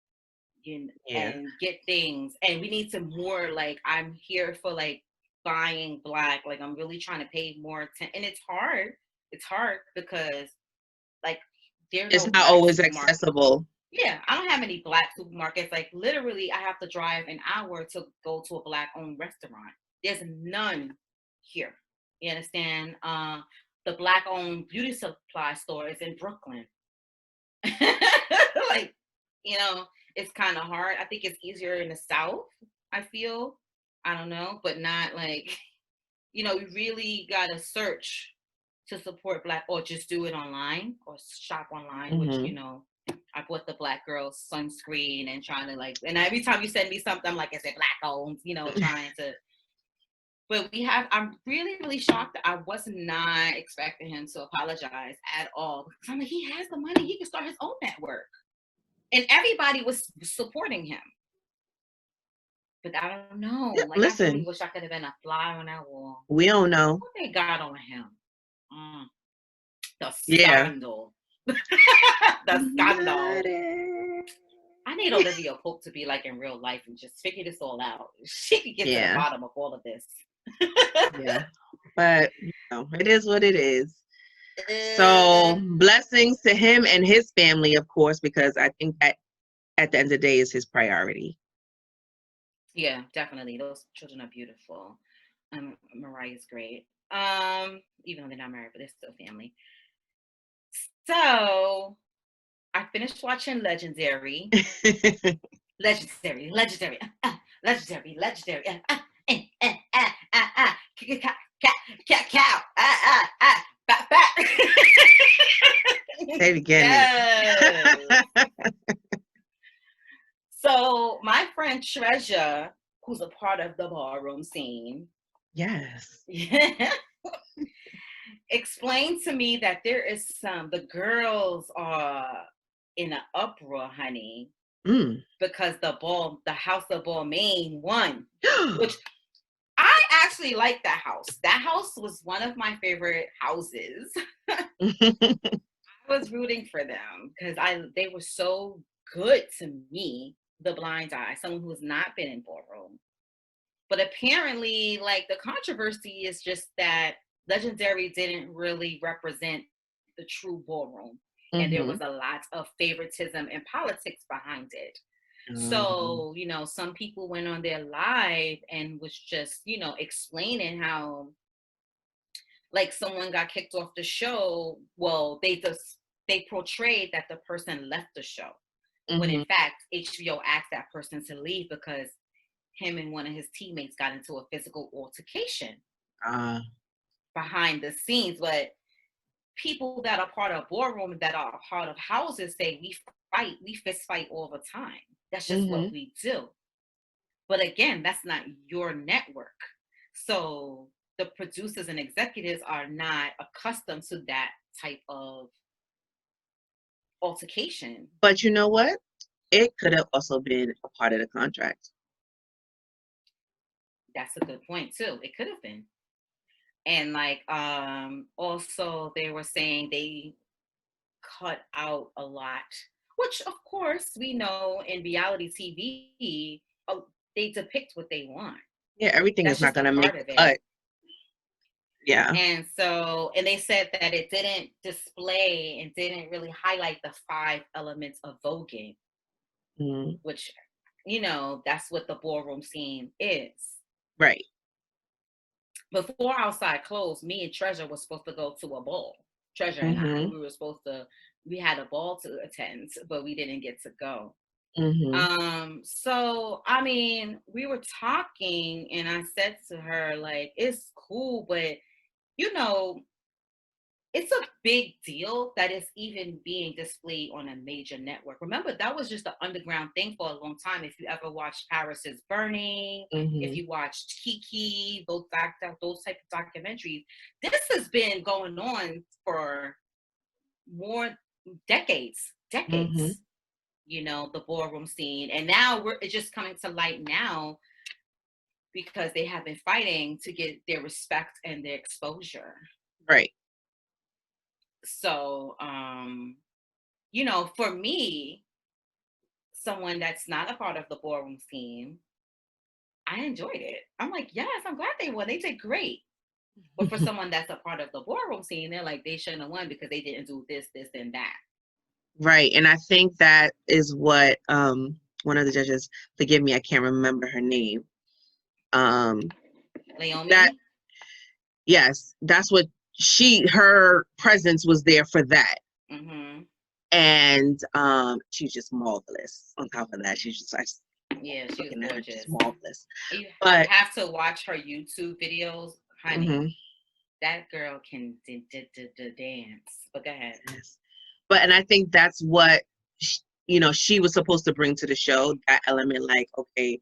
B: And get things, and we need to more like, I'm here for like buying Black, like I'm really trying to pay more attention, and it's hard because like
A: it's not always accessible.
B: Yeah, I don't have any Black supermarkets. Like, literally I have to drive an hour to go to a Black owned restaurant. There's none here, you understand? The Black owned beauty supply store is in Brooklyn. Like, it's kind of hard. I think it's easier in the South, I feel. I don't know, but not like, you really got to search to support Black, or just do it online or shop online, which, I bought the Black girl sunscreen and trying to like, and every time you send me something, I'm like, is it Black owned, trying to. But I'm really, really shocked that I was not expecting him to apologize at all. Because I'm like, he has the money. He can start his own network. And everybody was supporting him. But I don't know.
A: Yeah,
B: like, listen, I really wish I could have been a fly on that wall.
A: We don't know.
B: What they got on him? The scandal. The scandal. I need Olivia Pope to be like in real life and just figure this all out. She could get to the bottom of all of this.
A: Yeah. But, it is what it is. So blessings to him and his family, of course, because I think that at the end of the day is his priority.
B: Yeah, definitely. Those children are beautiful. Mariah's great. Even though they're not married, but they're still family. So I finished watching Legendary. legendary, legendary, legendary, legendary, cow, bat, bat.
A: Say it again.
B: Yes. So my friend Treasure, who's a part of the ballroom scene,
A: Yes.
B: explained to me that there is the girls are in an uproar, honey, because the House of Balmain won, which I actually like that house. That house was one of my favorite houses. I was rooting for them because they were so good to me. The blind eye, someone who has not been in ballroom. But apparently, like, the controversy is just that Legendary didn't really represent the true ballroom. And there was a lot of favoritism and politics behind it. So, you know, some people went on their live and was just, you know, explaining how, like, someone got kicked off the show. Well, they portrayed that the person left the show. When in fact, HBO asked that person to leave because him and one of his teammates got into a physical altercation behind the scenes. But people that are part of ballroom, that are part of houses, say we fist fight all the time. That's just what we do. But again, that's not your network. So the producers and executives are not accustomed to that type of altercation.
A: But you know what? It could have also been a part of the contract.
B: That's a good point too. It could have been. And like also they were saying they cut out a lot, which of course we know in reality TV, they depict what they want.
A: Yeah, everything
B: That's
A: is not
B: just
A: going to
B: a
A: make
B: part of
A: the
B: it.
A: cut. Yeah.
B: And so, and they said that it didn't display and didn't really highlight the 5 elements of voguing, which, you know, that's what the ballroom scene is.
A: Right.
B: Before Outside closed, me and Treasure was supposed to go to a ball. Treasure and I, we had a ball to attend, but we didn't get to go. So I mean, we were talking and I said to her, like, it's cool, but you know, it's a big deal that it's even being displayed on a major network. Remember, that was just an underground thing for a long time. If you ever watched Paris is Burning, if you watched Kiki, those type of documentaries, this has been going on for more decades. You know, the ballroom scene, and now it's just coming to light now because they have been fighting to get their respect and their exposure.
A: Right.
B: So, you know, for me, someone that's not a part of the ballroom scene, I enjoyed it. I'm like, yes, I'm glad they won. They did great. But for someone that's a part of the ballroom scene, they're like, they shouldn't have won because they didn't do this, this, and that.
A: Right. And I think that is what one of the judges, forgive me, I can't remember her name.
B: Leomi?
A: Yes, that's what her presence was there for that. And she's just marvelous. On top of that, she's just like,
B: yeah, she's gorgeous.
A: Just marvelous.
B: You
A: but
B: have to watch her YouTube videos, honey. That girl can dance. But go ahead.
A: Yes. And I think that's what she was supposed to bring to the show, that element, like, okay,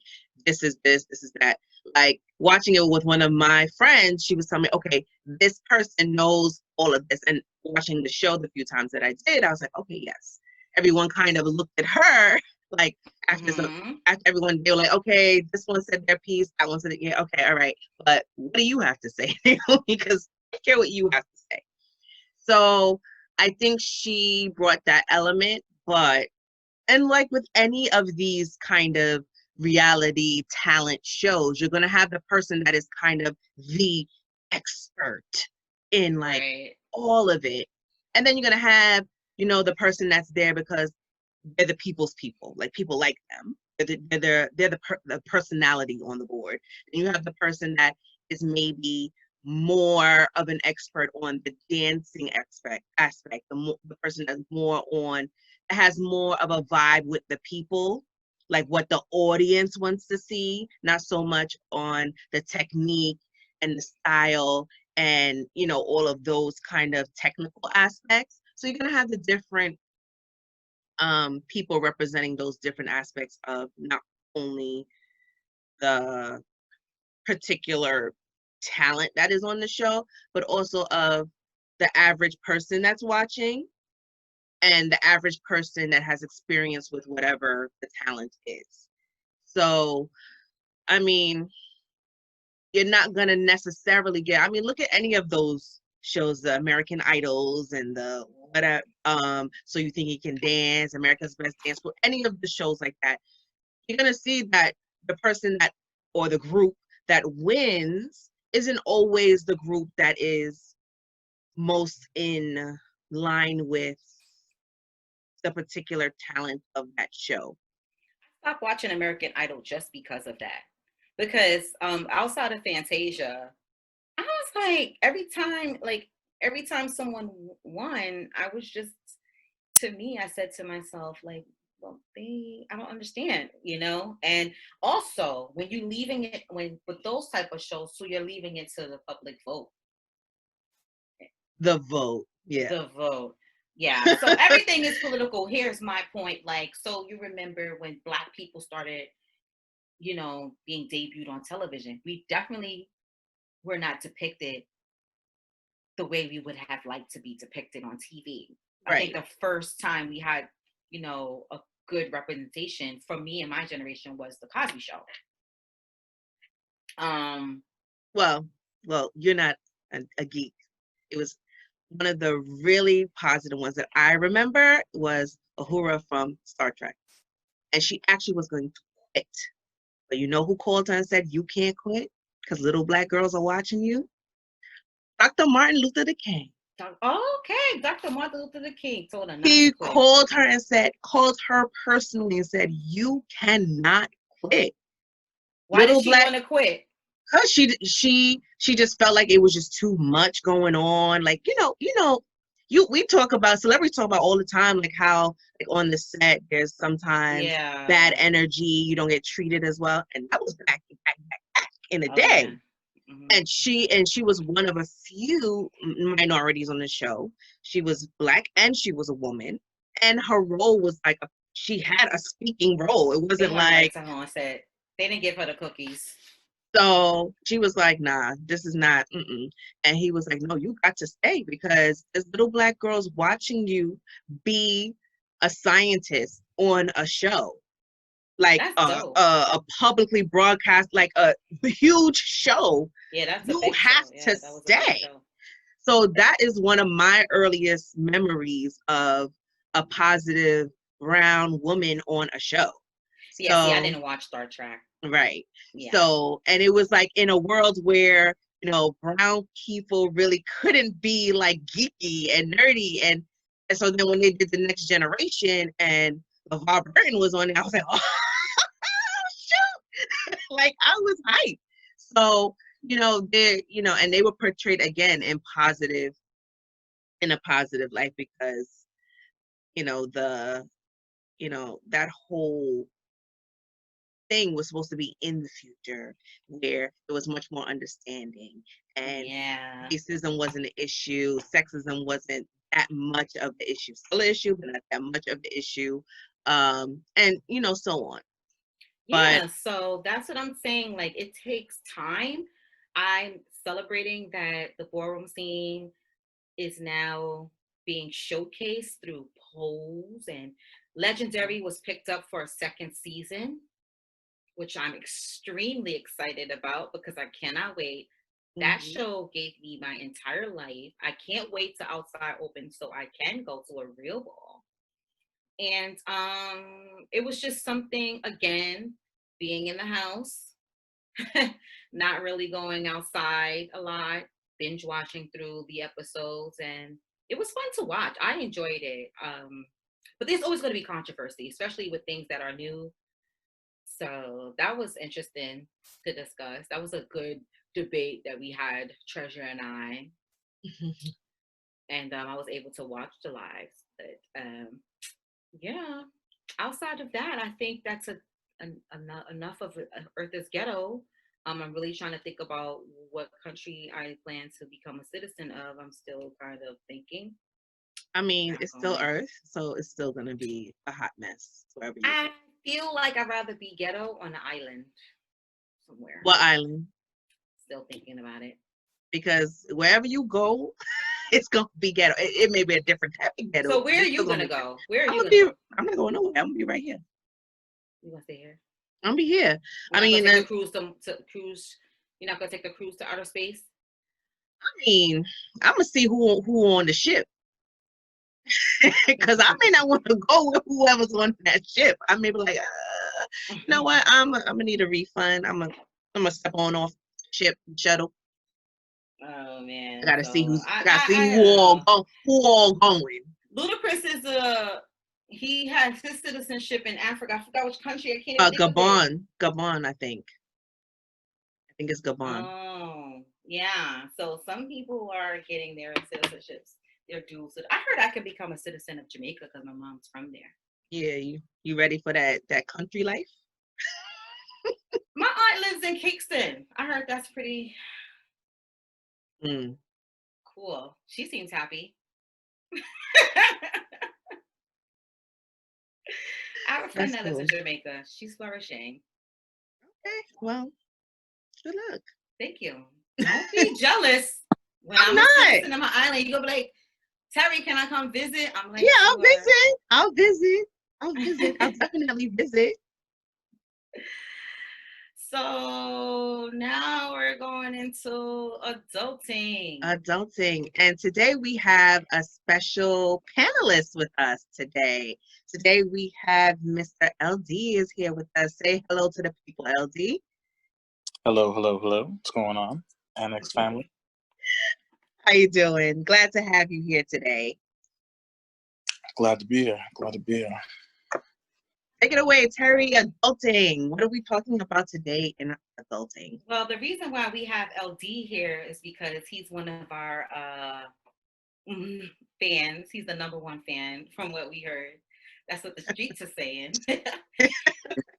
A: this is that. Like, watching it with one of my friends, she was telling me, okay, this person knows all of this. And watching the show the few times that I did, I was like, okay, yes. Everyone kind of looked at her, like, after everyone, they were like, okay, this one said their piece, that one said, yeah, okay, all right. But what do you have to say? Because I care what you have to say. So I think she brought that element, and like with any of these kind of reality talent shows, you're going to have the person that is kind of the expert in like all of it. And then you're going to have, the person that's there because they're the people's people, like people like them. They're the personality on the board. And you have the person that is maybe more of an expert on the dancing aspect, the person that's more on, has more of a vibe with the people, like what the audience wants to see, not so much on the technique and the style and, you know, all of those kind of technical aspects. So you're going to have the different people representing those different aspects of not only the particular talent that is on the show, but also of the average person that's watching and the average person that has experience with whatever the talent is. So, I mean, you're not going to necessarily get, I mean, look at any of those shows, the American Idols and the whatever, So You Think You Can Dance, America's Best Dance, any of the shows like that, you're going to see that the person that, or the group that wins isn't always the group that is most in line with the particular talent of that show.
B: I stopped watching American Idol just because of that. Because outside of Fantasia, I was every time someone won, I was just, to me, I said to myself, like, well, I don't understand, you know? And also, when you leaving it, when with those type of shows, so you're leaving it to the public vote.
A: The vote, yeah.
B: The vote. Yeah. So everything is political. Here's my point. Like, so you remember when Black people started, you know, being debuted on television, we definitely were not depicted the way we would have liked to be depicted on TV. I think
A: Right.
B: the first time we had, you know, a good representation for me and my generation was the Cosby Show.
A: Well, you're not a geek. It was one of the really positive ones that I remember was Uhura from Star Trek. And she actually was going to quit. But you know who called her and said, you can't quit because little Black girls are watching you? Dr. Martin Luther King.
B: Okay, Dr. Martin Luther King told her not
A: He
B: to quit.
A: Called her personally and said, you cannot quit.
B: Why did she want to quit?
A: Because she just felt like it was just too much going on. Like, we talk about, celebrities talk about all the time, like how like on the set there's sometimes bad energy, you don't get treated as well. And that was back in the day.
B: Yeah. Mm-hmm.
A: And she was one of a few minorities on the show. She was Black and she was a woman. And her role was like she had a speaking role. It wasn't like
B: they didn't give her the cookies.
A: So she was like, nah, this is not, And he was like, no, you got to stay because there's little Black girls watching you be a scientist on a show. Like a publicly broadcast, like a huge show.
B: Yeah, that's
A: you
B: a big
A: have
B: show.
A: to stay. So that is one of my earliest memories of a positive brown woman on a show.
B: Yeah, see, I didn't watch Star Trek.
A: Right. Yeah. So, and it was like in a world where, brown people really couldn't be like geeky and nerdy. And so then when they did The Next Generation and LeVar Burton was on it, I was like, oh, shoot. Like I was hyped. So, and they were portrayed again in a positive light because, that whole thing was supposed to be in the future where there was much more understanding and racism wasn't an issue, sexism wasn't that much of the issue, still an issue, but not that much of the issue, and so on.
B: Yeah, so that's what I'm saying. Like, it takes time. I'm celebrating that the ballroom scene is now being showcased through polls, and Legendary was picked up for a second season, which I'm extremely excited about because I cannot wait. That show gave me my entire life. I can't wait to Outside open so I can go to a real ball. And it was just something, again, being in the house, not really going outside a lot, binge watching through the episodes, and it was fun to watch. I enjoyed it. But there's always going to be controversy, especially with things that are new. So that was interesting to discuss. That was a good debate that we had, Treasure and I. And I was able to watch the lives. But yeah, outside of that, I think that's a enough of Earth is ghetto. I'm really trying to think about what country I plan to become a citizen of. I'm still kind of thinking.
A: I mean, it's still Earth, so it's still gonna be a hot mess wherever you
B: I
A: go.
B: feel like I'd rather be ghetto on an island somewhere.
A: What island?
B: Still thinking about it.
A: Because wherever you go, it's gonna be ghetto. It may be a different type of ghetto.
B: So where are you gonna go? Where are
A: I'm
B: you
A: gonna
B: gonna
A: be.
B: go?
A: I'm not going nowhere. I'm gonna be right here.
B: You gonna stay here?
A: I'm gonna be here.
B: You're
A: I
B: not
A: mean,
B: gonna take a cruise to cruise. You're not gonna take a cruise to outer space.
A: I'm gonna see who on the ship. Because I may not want to go with whoever's on that ship. I may be like, you know what? I'm gonna need a refund. I'm gonna step on off ship shuttle.
B: Oh man,
A: I gotta see
B: I
A: gotta see who all going.
B: Ludacris is he has his citizenship in Africa. I forgot which country. I can't even think of it.
A: Gabon, I think. I think it's Gabon.
B: Oh yeah. So some people are getting their citizenships. Their dual. I heard I could become a citizen of Jamaica because my mom's from there.
A: Yeah, you ready for that country life?
B: My aunt lives in Kingston. I heard that's pretty cool. She seems happy. I have a friend that lives in Jamaica. She's flourishing.
A: Okay, well, good luck.
B: Thank you. Don't be jealous. When
A: I'm
B: not. A citizen of my island, you gonna be like, Terry, can I come visit? I'm like,
A: yeah,
B: sure.
A: I'll visit. I'll definitely visit.
B: So now we're going into adulting.
A: And today we have a special panelist with us today. Today we have Mr. LD is here with us. Say hello to the people, LD.
C: Hello. What's going on? Annex family.
A: How you doing? Glad to have you here today.
C: Glad to be here.
A: Take it away, Terry. Adulting. What are we talking about today in adulting?
B: Well, the reason why we have LD here is because he's one of our fans. He's the #1 fan from what we heard. That's what the streets are saying.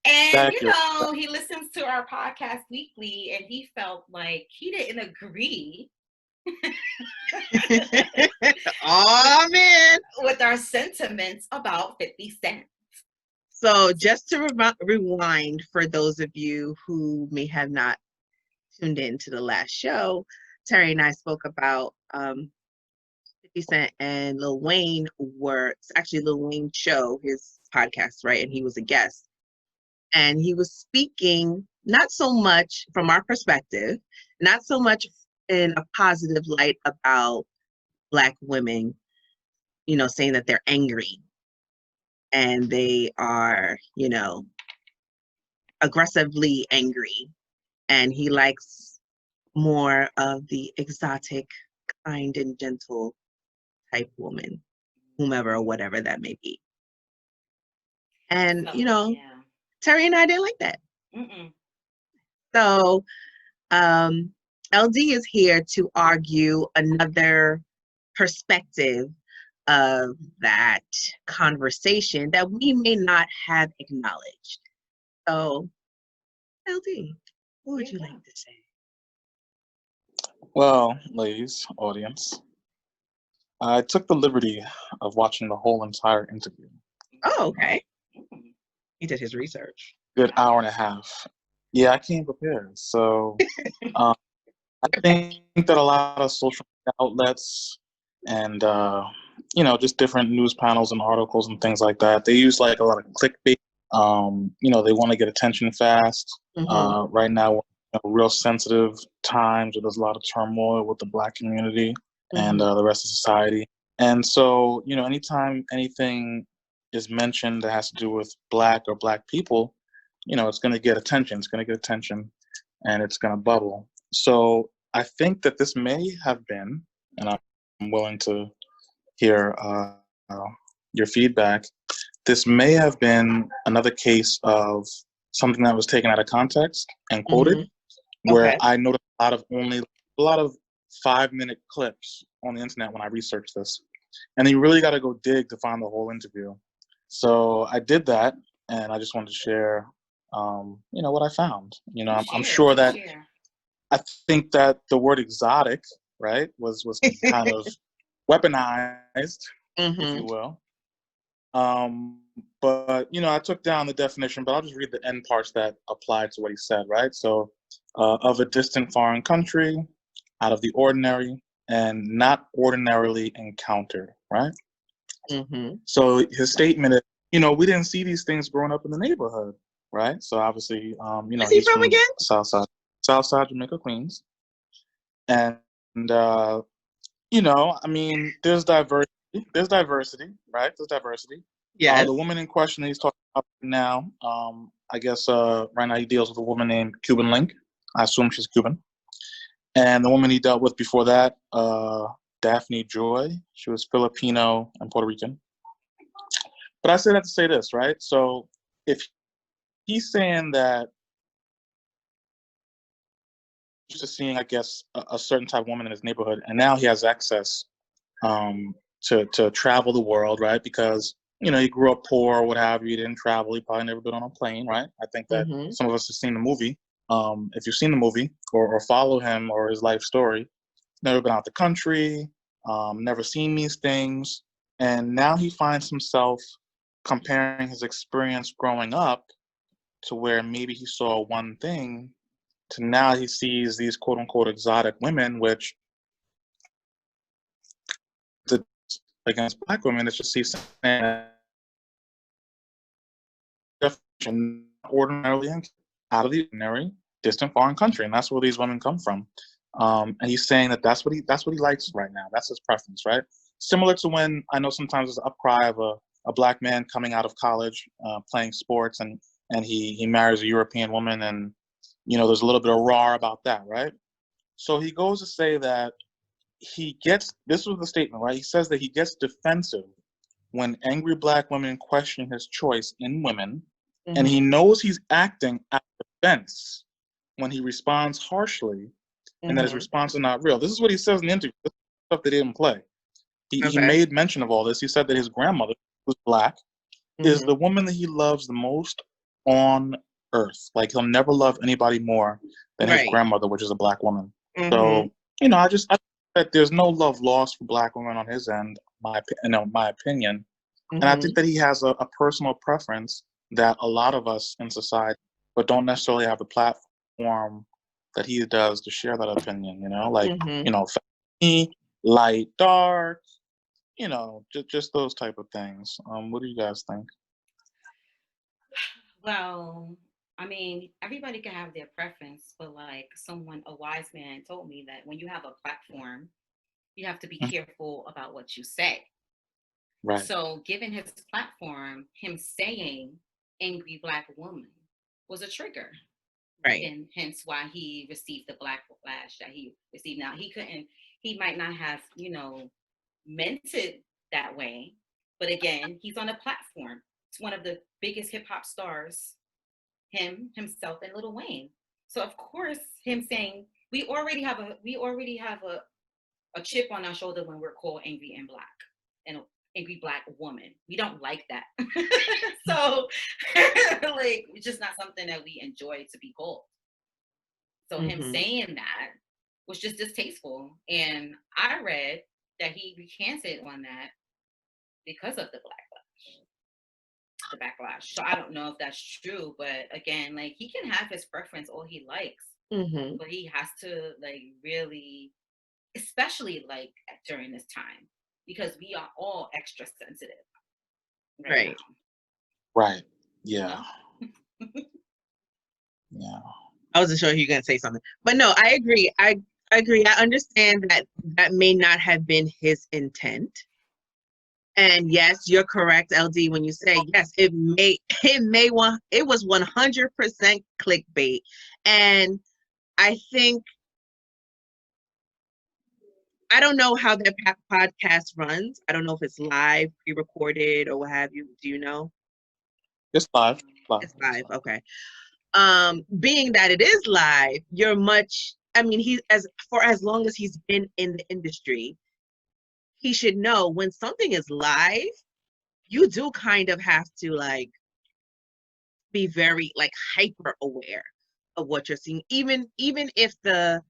B: And, you know, he listens to our podcast weekly and he felt like he didn't agree.
A: Oh, man.
B: With our sentiments about 50 Cent.
A: So just to rewind for those of you who may have not tuned in to the last show, Terry and I spoke about 50 Cent and Lil Wayne it's actually Lil Wayne's show, his podcast, right? And he was a guest. And he was speaking, not so much from our perspective, not so much in a positive light about Black women, you know, saying that they're angry and they are, you know, aggressively angry. And he likes more of the exotic, kind and gentle type woman, whomever or whatever that may be. And, you know, yeah. Terry and I didn't like that. So LD is here to argue another perspective of that conversation that we may not have acknowledged. So, LD, what would you like to say?
C: Well, ladies, audience, I took the liberty of watching the whole entire interview.
A: Oh, okay. He did his research.
C: Good hour and a half. Yeah, I came prepared. So I think that a lot of social media outlets and, you know, just different news panels and articles and things like that, they use like a lot of clickbait. You know, they want to get attention fast. Right now, real sensitive times where there's a lot of turmoil with the Black community and the rest of society. And so, you know, anytime anything is mentioned that has to do with Black or Black people, you know, it's going to get attention. It's going to get attention and it's going to bubble. So I think that this may have been, and I'm willing to hear your feedback, this may have been another case of something that was taken out of context and quoted, where I noticed a lot of 5-minute clips on the internet when I researched this. And you really got to go dig to find the whole interview. So I did that, and I just wanted to share what I found. I'm
B: Share,
C: sure
B: please
C: that
B: share.
C: I think that the word exotic, right, was kind of weaponized, if you will. But I took down the definition, but I'll just read the end parts that apply to what he said, right? So, of a distant foreign country, out of the ordinary, and not ordinarily encountered, right? So his statement is, we didn't see these things growing up in the neighborhood, right? So obviously,
A: Where's he
C: he's
A: from
C: from
A: again?
C: South Side Jamaica, Queens, and I mean, there's diversity. There's diversity, right? There's diversity.
A: Yes.
C: The woman in question that he's talking about now, I guess right now he deals with a woman named Cuban Link. I assume she's Cuban. And the woman he dealt with before that, Daphne Joy, she was Filipino and Puerto Rican. But I say that to say this, right? So if he's saying that he's just seeing, I guess, a certain type of woman in his neighborhood, and now he has access to travel the world, right? Because he grew up poor or what have you. He didn't travel. He probably never been on a plane, right? I think that some of us have seen the movie. If you've seen the movie or follow him or his life story, never been out the country, never seen these things, and now he finds himself comparing his experience growing up to where maybe he saw one thing to now he sees these quote unquote exotic women, which against black women, it's just he's saying definition ordinarily out of the ordinary, distant foreign country, and that's where these women come from. And he's saying that that's what he likes right now. That's his preference, right? Similar to when I know sometimes there's an upcry of a black man coming out of college, playing sports, and he marries a European woman, and there's a little bit of raw about that, right? So he goes to say that this was the statement, right? He says that he gets defensive when angry black women question his choice in women, and he knows he's acting out of defense when he responds harshly, and that his response is not real. This is what he says in the interview. This is stuff they didn't play. He made mention of all this. He said that his grandmother, who's black, is the woman that he loves the most on earth. Like, he'll never love anybody more than his grandmother, which is a black woman. So, I think that there's no love lost for black women on his end, my opinion. And I think that he has a personal preference that a lot of us in society, but don't necessarily have the platform that he does to share that opinion, family, light, dark, just those type of things. What do you guys think?
B: Well, I mean, everybody can have their preference, but like a wise man told me that when you have a platform, you have to be careful about what you say.
C: Right.
B: So, given his platform, him saying angry black woman was a trigger.
A: Right.
B: And hence why he received the backlash that he received. Now, he might not have, meant it that way. But again, he's on a platform. It's one of the biggest hip hop stars, himself, and Lil Wayne. So of course, him saying we already have a chip on our shoulder when we're called angry and black and angry black woman. We don't like that. So like, it's just not something that we enjoy to be called. So him saying that was just distasteful. And I read that he recanted on that because of the backlash. So I don't know if that's true, but again, like, he can have his preference all he likes, but he has to like really, especially like during this time, because we are all extra sensitive right now.
C: Right. Yeah. Yeah.
A: I wasn't sure if you were going to say something, but no, I agree. I agree. I understand that may not have been his intent. And yes, you're correct, LD, when you say yes, it was 100% clickbait. And I think, I don't know how that podcast runs. I don't know if it's live, pre-recorded, or what have you. Do you know?
C: It's live.
A: It's live. Okay. Being that it is live, for as long as he's been in the industry, he should know when something is live, you do kind of have to like be very like hyper aware of what you're seeing, even if the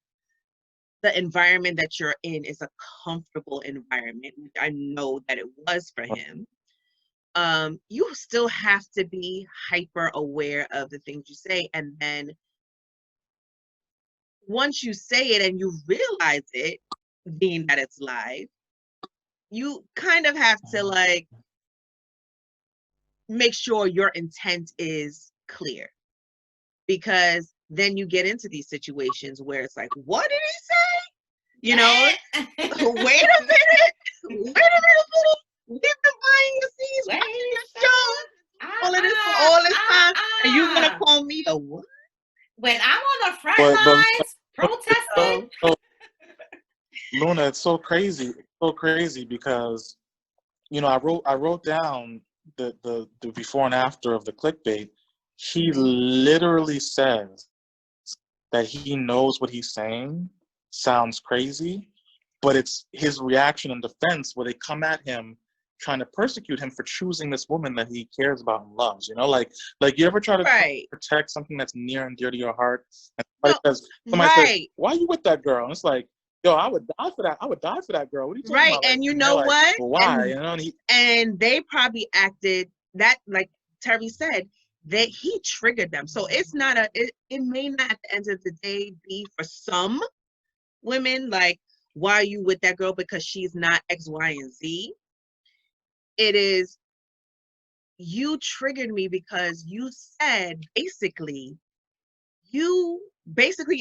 A: environment that you're in is a comfortable environment, which I know that it was for him. You still have to be hyper aware of the things you say, and then once you say it and you realize it, being that it's live, you kind of have to like make sure your intent is clear, because then you get into these situations where it's like, what did he say? You know, wait a minute, we've been buying your seeds, watching your show, all of this for all this time, and you gonna call me a what?
B: When I'm on the front lines protesting.
C: Luna, it's so crazy because, you know, I wrote down the before and after of the clickbait. He literally says that he knows what he's saying sounds crazy, but it's his reaction and defense where they come at him trying to persecute him for choosing this woman that he cares about and loves. You know, like you ever try to protect something that's near and dear to your heart, and somebody says, "Why are you with that girl?" And it's like, yo, I would die for that. I would die for that girl. What are you talking about?
A: And you know
C: like,
A: what?
C: Well, why?
A: And,
C: you know,
A: and they probably acted that, like Terry said, that he triggered them. So it's not it may not at the end of the day be for some women like, why are you with that girl because she's not X, Y, and Z. It is, you triggered me because you said basically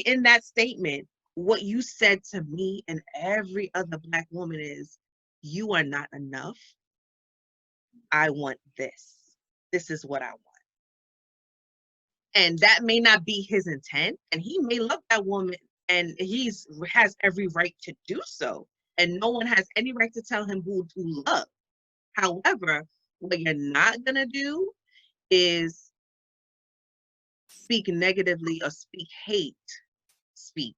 A: in that statement, what you said to me and every other Black woman is, you are not enough. I want this. This is what I want. And that may not be his intent, and he may love that woman, and has every right to do so. And no one has any right to tell him who to love. However, what you're not gonna do is speak negatively or speak hate speak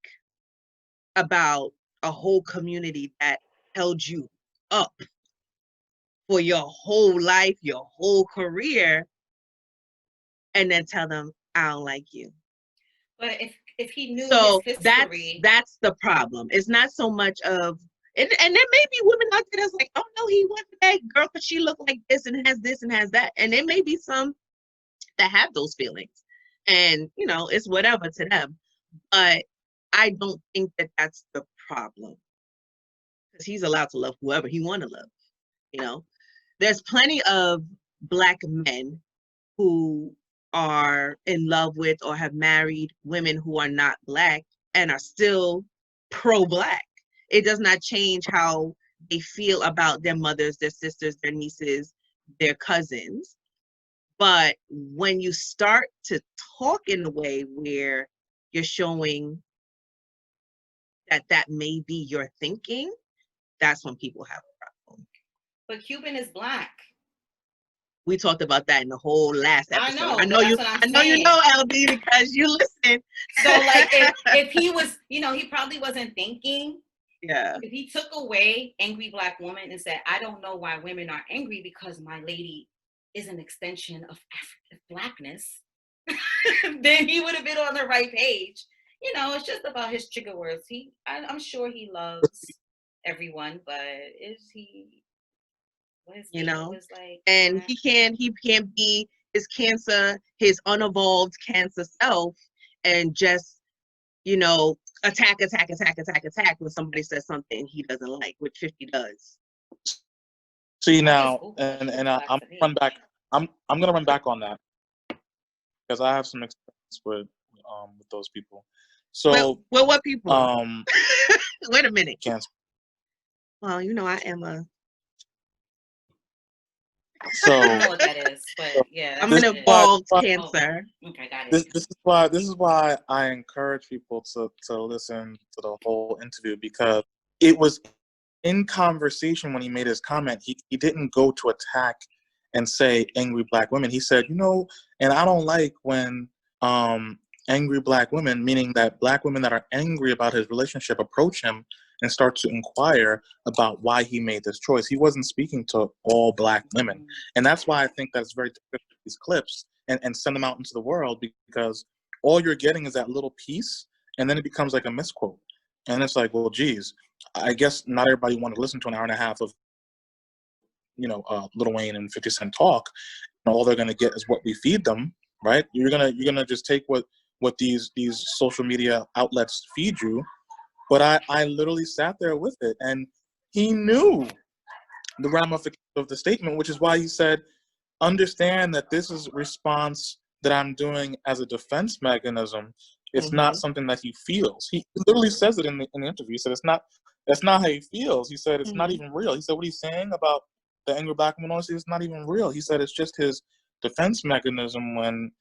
A: about a whole community that held you up for your whole life, your whole career, and then tell them, I don't like you.
B: But if he knew his history,
A: that's the problem. It's not so much of, and there may be women out there that's like, oh no, he went for that girl because she looked like this and has that, and there may be some that have those feelings, and you know, it's whatever to them. But I don't think that that's the problem, because he's allowed to love whoever he want to love. You know, there's plenty of Black men who are in love with or have married women who are not Black and are still pro-Black. It does not change how they feel about their mothers, their sisters, their nieces, their cousins. But when you start to talk in a way where you're showing that may be your thinking, that's when people have a problem.
B: But Cuban is Black.
A: We talked about that in the whole last episode.
B: I know you
A: know, LB, because you listen.
B: So like if he was, you know, he probably wasn't thinking.
A: Yeah.
B: If he took away angry Black woman and said, I don't know why women are angry because my lady is an extension of African Blackness, then he would have been on the right page. You know, it's just about his trigger words. I'm sure he loves everyone, but is he?
A: You know, like, and he can't be his cancer, his unevolved cancer self, and just, you know, attack when somebody says something he doesn't like, which 50 does.
C: See now, and I'm run back. I'm gonna run back on that because I have some experience with those people. So
A: well, what people? Wait a minute.
C: Cancer.
A: Well, you know, I am a.
C: So
B: I don't know what that is, but yeah,
A: I'm an evolved cancer.
B: Oh, okay, got it.
C: This is why I encourage people to listen to the whole interview, because it was in conversation when he made his comment. He didn't go to attack and say angry Black women. He said, you know, and I don't like when angry Black women, meaning that Black women that are angry about his relationship, approach him and start to inquire about why he made this choice. He wasn't speaking to all Black women. And that's why I think that's very difficult with these clips, and send them out into the world, because all you're getting is that little piece, and then it becomes like a misquote. And it's like, well, geez, I guess not everybody wanted to listen to an hour and a half of, Lil Wayne and 50 Cent talk. And all they're gonna get is what we feed them, right? You're gonna just take what these social media outlets feed you. But I literally sat there with it, and he knew the ramifications of the statement, which is why he said, understand that this is a response that I'm doing as a defense mechanism. It's not something that he feels. He literally says it in the interview. He said, that's not how he feels. He said, it's not even real. He said, what he's saying about the angry black woman, honestly, it's not even real. He said, it's just his defense mechanism when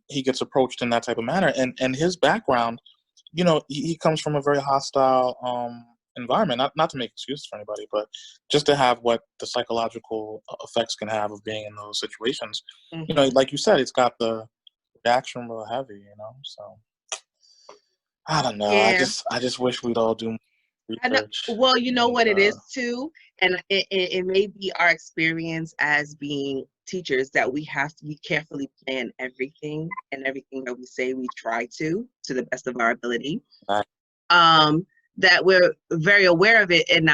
C: he gets approached in that type of manner. And his background, he comes from a very hostile environment, not to make excuses for anybody, but just to have what the psychological effects can have of being in those situations. Like you said, it's got the reaction real heavy, so I don't know.
A: Yeah.
C: I just wish we'd all do research.
A: Well, you know what it is too, and it may be our experience as being teachers that we carefully plan everything, and everything that we say we try to the best of our ability. Right. That we're very aware of it, and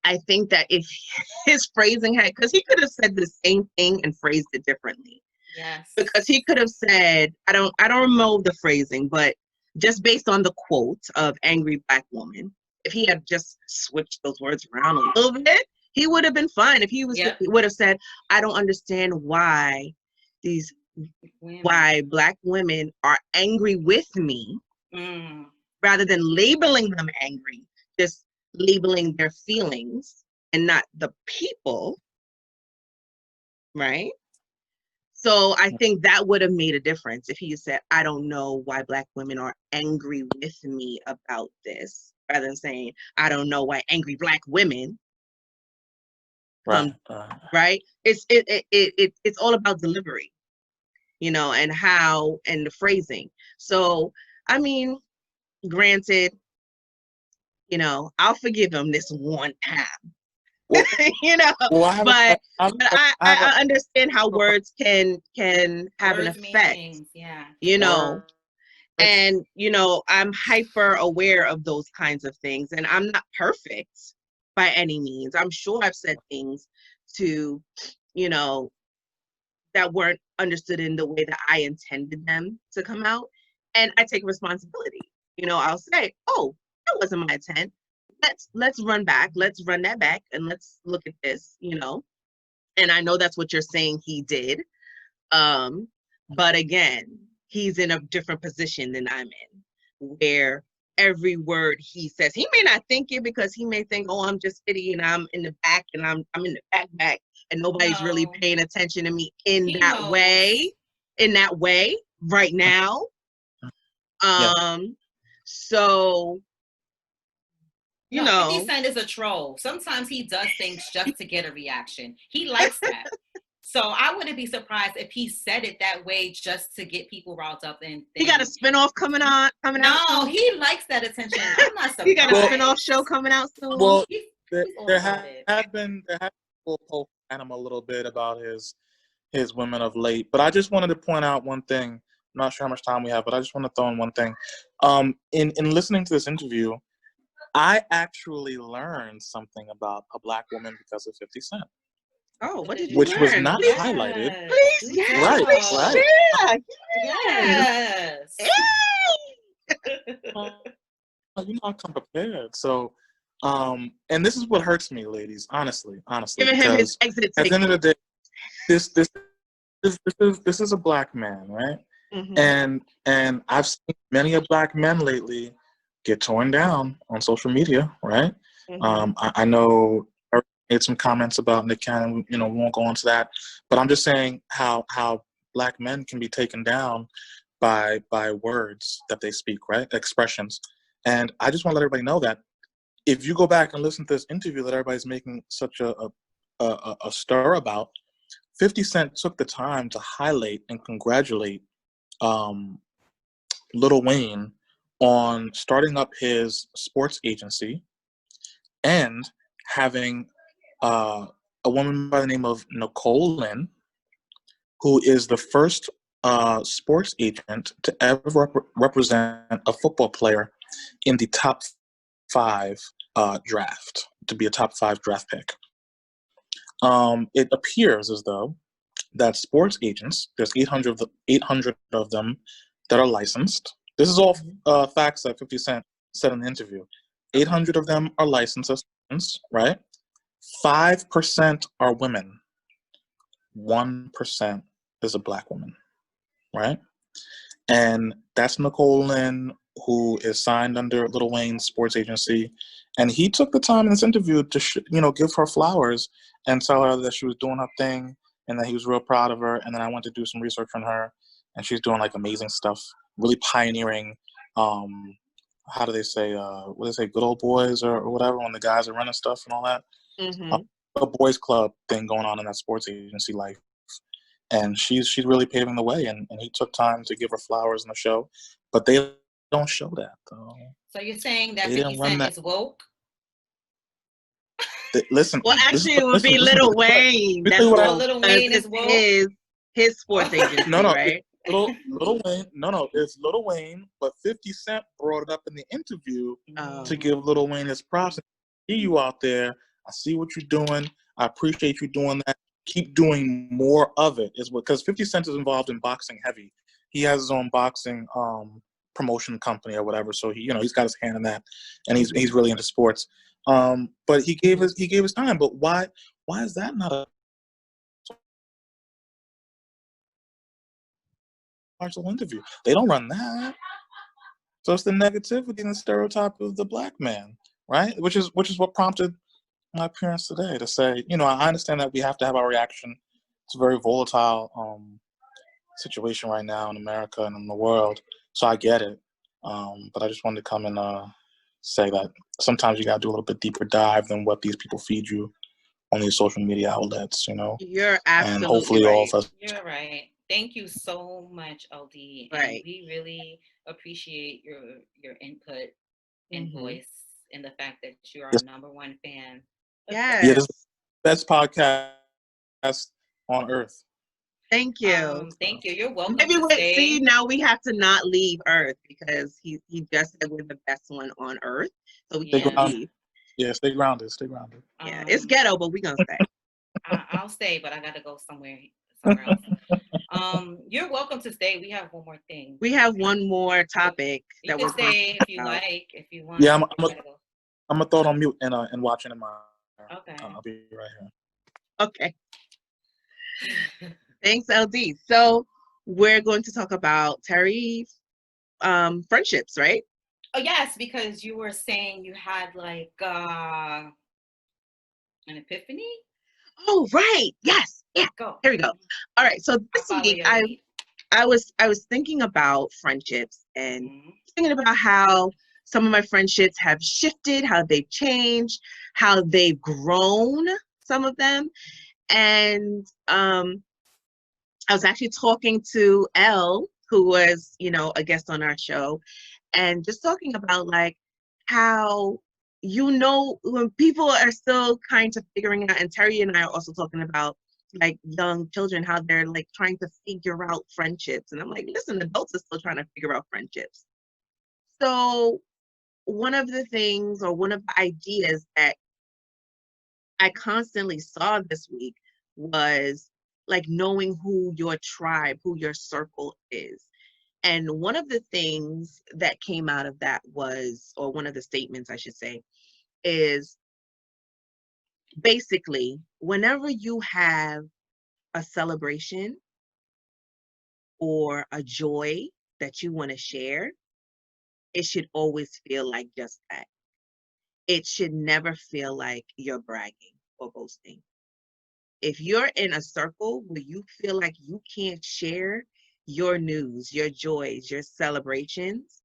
A: I think that if his phrasing because he could have said the same thing and phrased it differently.
B: Yes.
A: Because he could have said, I don't remember the phrasing, but just based on the quote of angry black woman, if he had just switched those words around a little bit, he would have been fine. If he would have said, I don't understand why why black women are angry with me, rather than labeling them angry, just labeling their feelings and not the people, right? So I think that would have made a difference if he said, I don't know why black women are angry with me about this, rather than saying, I don't know why angry black women. Right? It's all about delivery, and how, and the phrasing. So, I mean, granted, I'll forgive him this one time. Well, but I understand how words can have an effect. And I'm hyper aware of those kinds of things, and I'm not perfect by any means. I'm sure I've said things to that weren't understood in the way that I intended them to come out, and I take responsibility. I'll say, oh, that wasn't my intent. Let's run that back, and let's look at this, and I know that's what you're saying he did. But again, he's in a different position than I'm in, where every word he says, he may not think it, because he may think, oh, I'm just pity, and I'm in the back, and I'm in the back, and nobody's really paying attention to me in that way right now. So,
B: 50 Cent is a troll. Sometimes he does things just to get a reaction. He likes that. So I wouldn't be surprised if he said it that way just to get people riled up. And
A: he got a spinoff coming out.
B: No, he likes that attention. I'm not surprised.
A: He got a spinoff show coming out soon.
C: Well, there have been people poke at him a little bit about his women of late, but I just wanted to point out one thing. I'm not sure how much time we have, but I just want to throw in one thing. In listening to this interview, I actually learned something about a black woman because of 50 Cent.
A: Oh, what did you
C: Which
A: learn?
C: was not highlighted.
A: Please, yes,
C: right.
A: Share.
B: Yes.
C: I come prepared. So, and this is what hurts me, ladies. Honestly,
A: Giving him his exit
C: at the end of the day, this is a black man, right? Mm-hmm. And I've seen many of black men lately get torn down on social media, right? Mm-hmm. I know Eric made some comments about Nick Cannon, we won't go into that, but I'm just saying how black men can be taken down by words that they speak, right? Expressions. And I just want to let everybody know that if you go back and listen to this interview that everybody's making such a stir about, 50 Cent took the time to highlight and congratulate Lil Wayne on starting up his sports agency and having a woman by the name of Nicole Lynn who is the first sports agent to ever represent a football player in the top 5 draft, to be a top 5 draft pick. It appears as though that sports agents, there's 800 of them that are licensed. This is all facts that 50 Cent said in the interview. 800 of them are licensed as agents, right? 5% are women. 1% is a black woman, right? And that's Nicole Lynn, who is signed under Lil Wayne's sports agency. And he took the time in this interview to, give her flowers and tell her that she was doing her thing and that he was real proud of her. And then I went to do some research on her, and she's doing like amazing stuff, really pioneering. How do they say? What do they say? Good old boys or whatever, when the guys are running stuff and all that.
A: Mm-hmm.
C: A boys club thing going on in that sports agency life. And she's really paving the way, and he took time to give her flowers in the show, but they don't show that though.
B: So you're saying that
C: They
B: 50 Cent is woke?
C: Listen.
A: Well, actually, it would be Lil Wayne. That's
B: what Lil Wayne is woke.
A: His sports agency, right?
C: Lil Wayne. No, it's Lil Wayne, but 50 Cent brought it up in the interview to give Lil Wayne his props. I see you out there. I see what you're doing. I appreciate you doing that. Keep doing more of it, is because 50 Cent is involved in boxing heavy. He has his own boxing promotion company or whatever, so he's got his hand in that, and he's really into sports. But he gave his time. But why is that not a partial interview? They don't run that. So it's the negativity and the stereotype of the black man, right? Which is what prompted my appearance today to say, I understand that we have to have our reaction. It's a very volatile situation right now in America and in the world, so I get it. But I just wanted to come and say that sometimes you got to do a little bit deeper dive than what these people feed you on these social media outlets,
A: You're absolutely
C: and hopefully
A: right.
C: all of us.
B: You're right. Thank you so much, LD.
A: Right.
B: And we really appreciate your input and voice, and the fact that you are our number 1 fan.
A: Yes.
C: Yeah, this is the best podcast on earth.
A: Thank you.
B: Thank you. You're welcome.
A: Maybe see, now we have to not leave Earth, because he just said we're the best one on Earth, so we can't leave.
C: Yeah, stay grounded. Stay grounded.
A: Yeah, it's ghetto, but we're gonna stay.
B: I'll stay, but I gotta go somewhere else. You're welcome to stay. We have one more thing.
A: We have one more topic
B: that we're stay if you like, if you want.
C: Yeah, I'm gonna throw it on mute and watch it in my.
B: Okay.
C: I'll be right here.
A: Okay. Thanks, LD. So we're going to talk about Terry friendships, right?
B: Oh yes, because you were saying you had like an epiphany.
A: Oh right, yes, yeah.
B: Go.
A: Here we go. All right. So this week I was thinking about friendships and thinking about how some of my friendships have shifted, how they've changed, how they've grown, some of them, and I was actually talking to Elle, who was, a guest on our show, and just talking about like how, when people are still kind of figuring out, and Terry and I are also talking about like young children, how they're like trying to figure out friendships. And I'm like, listen, adults are still trying to figure out friendships. So one of the things, or one of the ideas that I constantly saw this week was like knowing who your tribe, who your circle is. And one of the things that came out of that was, or one of the statements I should say, is basically whenever you have a celebration or a joy that you want to share, it should always feel like just that. It should never feel like you're bragging or boasting. If you're in a circle where you feel like you can't share your news, your joys, your celebrations,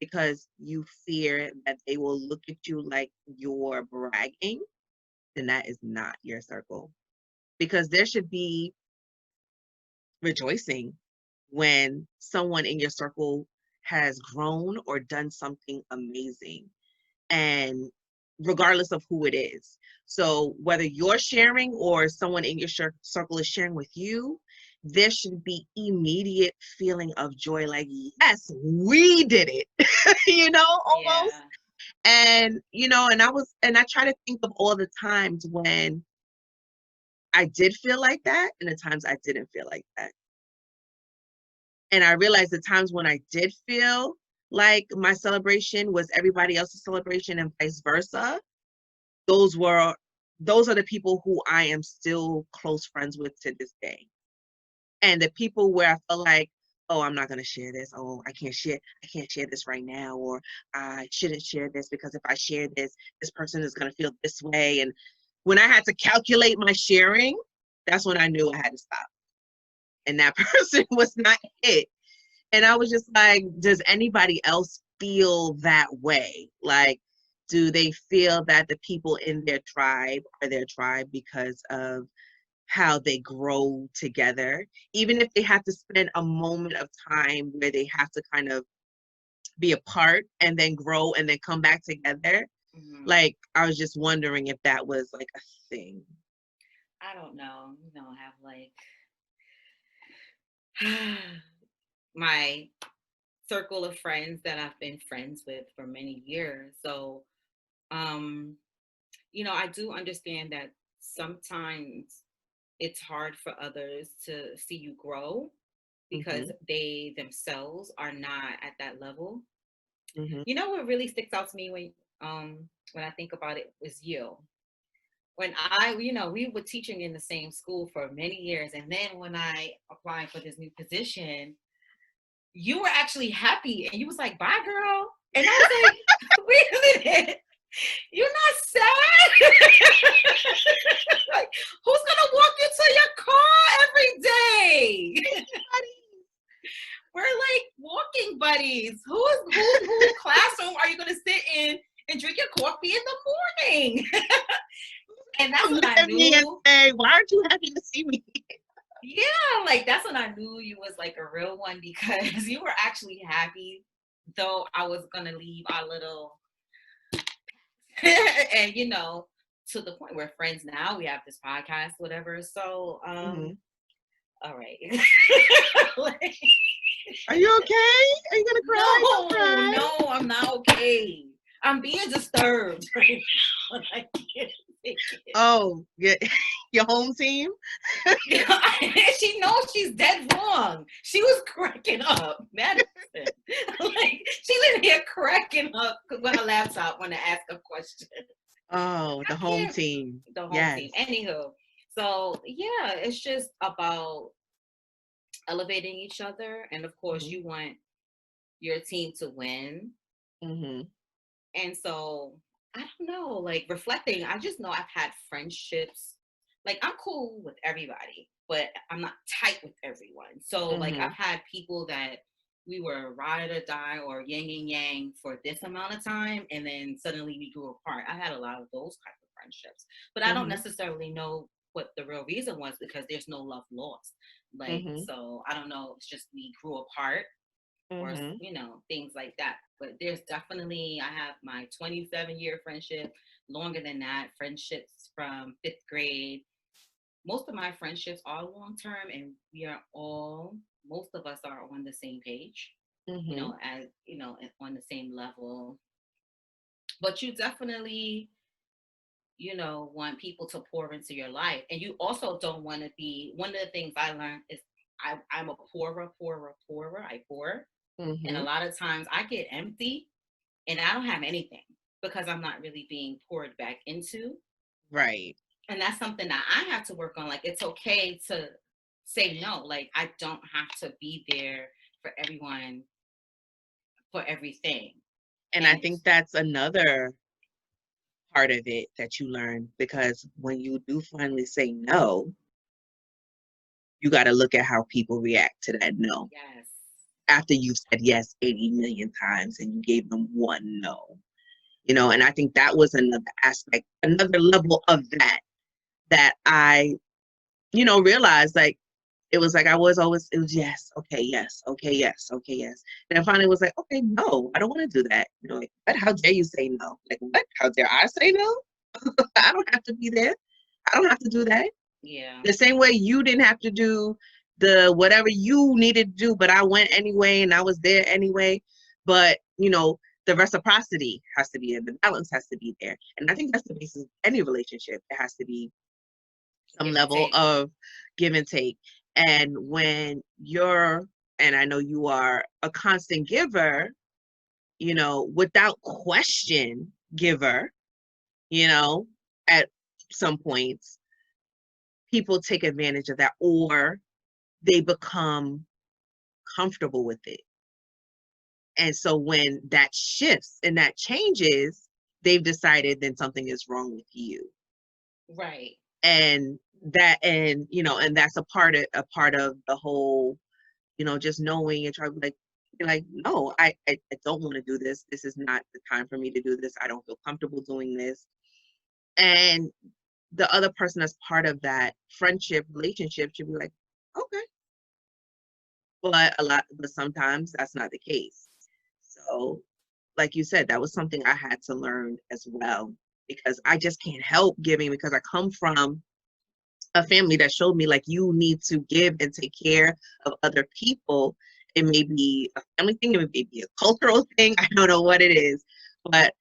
A: because you fear that they will look at you like you're bragging, then that is not your circle. Because there should be rejoicing when someone in your circle has grown or done something amazing, and regardless of who it is. So whether you're sharing or someone in your circle is sharing with you, there should be immediate feeling of joy, like, yes, we did it, almost.
B: Yeah.
A: And, and I try to think of all the times when I did feel like that and the times I didn't feel like that. And I realized the times when I did feel like my celebration was everybody else's celebration and vice versa, those are the people who I am still close friends with to this day. And the people where I felt like, oh, I'm not going to share this. Oh, I can't share this right now. Or I shouldn't share this because if I share this, this person is going to feel this way. And when I had to calculate my sharing, that's when I knew I had to stop. And that person was not it. And I was just like, does anybody else feel that way? Like, do they feel that the people in their tribe are their tribe because of how they grow together? Even if they have to spend a moment of time where they have to kind of be apart and then grow and then come back together.
B: Mm-hmm.
A: Like, I was just wondering if that was like a thing.
B: I don't know. I have like my circle of friends that I've been friends with for many years. So, I do understand that sometimes it's hard for others to see you grow because they themselves are not at that level. What really sticks out to me when I think about it is you. When we were teaching in the same school for many years, and then when I applied for this new position, you were actually happy, and you was like, "Bye, girl," and I was like, "Wait a minute, you're not sad." Like, who's gonna walk you to your car every day? We're like walking buddies. Whose classroom are you gonna sit in and drink your coffee in the morning? And that's when I knew.
A: And say, why aren't you happy to see me?
B: Yeah, like that's when I knew you was like a real one, because you were actually happy, though I was gonna leave our little and to the point we're friends now. We have this podcast, whatever. So all right. Like,
A: are you okay? Are you gonna cry?
B: No, no, I'm not okay. I'm being disturbed right now. I can't take it.
A: Oh, yeah. Your home team?
B: She knows she's dead wrong. She was cracking up. Madison. Like, she's in here cracking up with her laptop when I ask a question.
A: Oh, the home team.
B: The home team. Anywho, so yeah, it's just about elevating each other. And of course, you want your team to win. And so, I don't know, like reflecting, I just know I've had friendships. Like, I'm cool with everybody, but I'm not tight with everyone. So, like, I've had people that we were ride or die or yin and yang for this amount of time, and then suddenly we grew apart. I had a lot of those type of friendships, but I don't necessarily know what the real reason was, because there's no love lost. Like, so I don't know. It's just we grew apart, or things like that. But there's definitely, I have my 27-year friendship, longer than that, friendships from 5th grade. Most of my friendships are long term, and we are all, most of us are on the same page, as on the same level. But you definitely, want people to pour into your life, and you also don't want to be. One of the things I learned is I'm a pourer. I pour. And a lot of times I get empty and I don't have anything because I'm not really being poured back into.
A: Right.
B: And that's something that I have to work on. Like, it's okay to say no. Like, I don't have to be there for everyone, for everything.
A: And I think that's another part of it that you learn, because when you do finally say no, you got to look at how people react to that no.
B: Yes.
A: After you've said yes 80 million times and you gave them one no, and I think that was another aspect, another level of that I, realized, like, it was like, it was yes, okay, yes, okay, yes, okay, yes. And I finally was like, okay, no, I don't want to do that. Like, what? How dare you say no? Like, what? How dare I say no? I don't have to be there. I don't have to do that.
B: Yeah.
A: The same way you didn't have to do the whatever you needed to do, but I went anyway and I was there anyway. But, you know, the reciprocity has to be there, the balance has to be there. And I think that's the basis of any relationship. It has to be some level of give and take. And when you're, and I know you are a constant giver, you know, without question giver, you know, at some points, people take advantage of that, or they become comfortable with it. And so when that shifts and that changes, they've decided then something is wrong with you.
B: Right.
A: And that, and you know, and that's a part of the whole, you know, just knowing and trying to be like, no, I don't want to do this. This is not the time for me to do this. I don't feel comfortable doing this. And the other person that's part of that friendship relationship should be like, okay. But sometimes that's not the case. So, like you said, that was something I had to learn as well, because I just can't help giving, because I come from a family that showed me like you need to give and take care of other people. It may be a family thing, it may be a cultural thing. I don't know what it is, but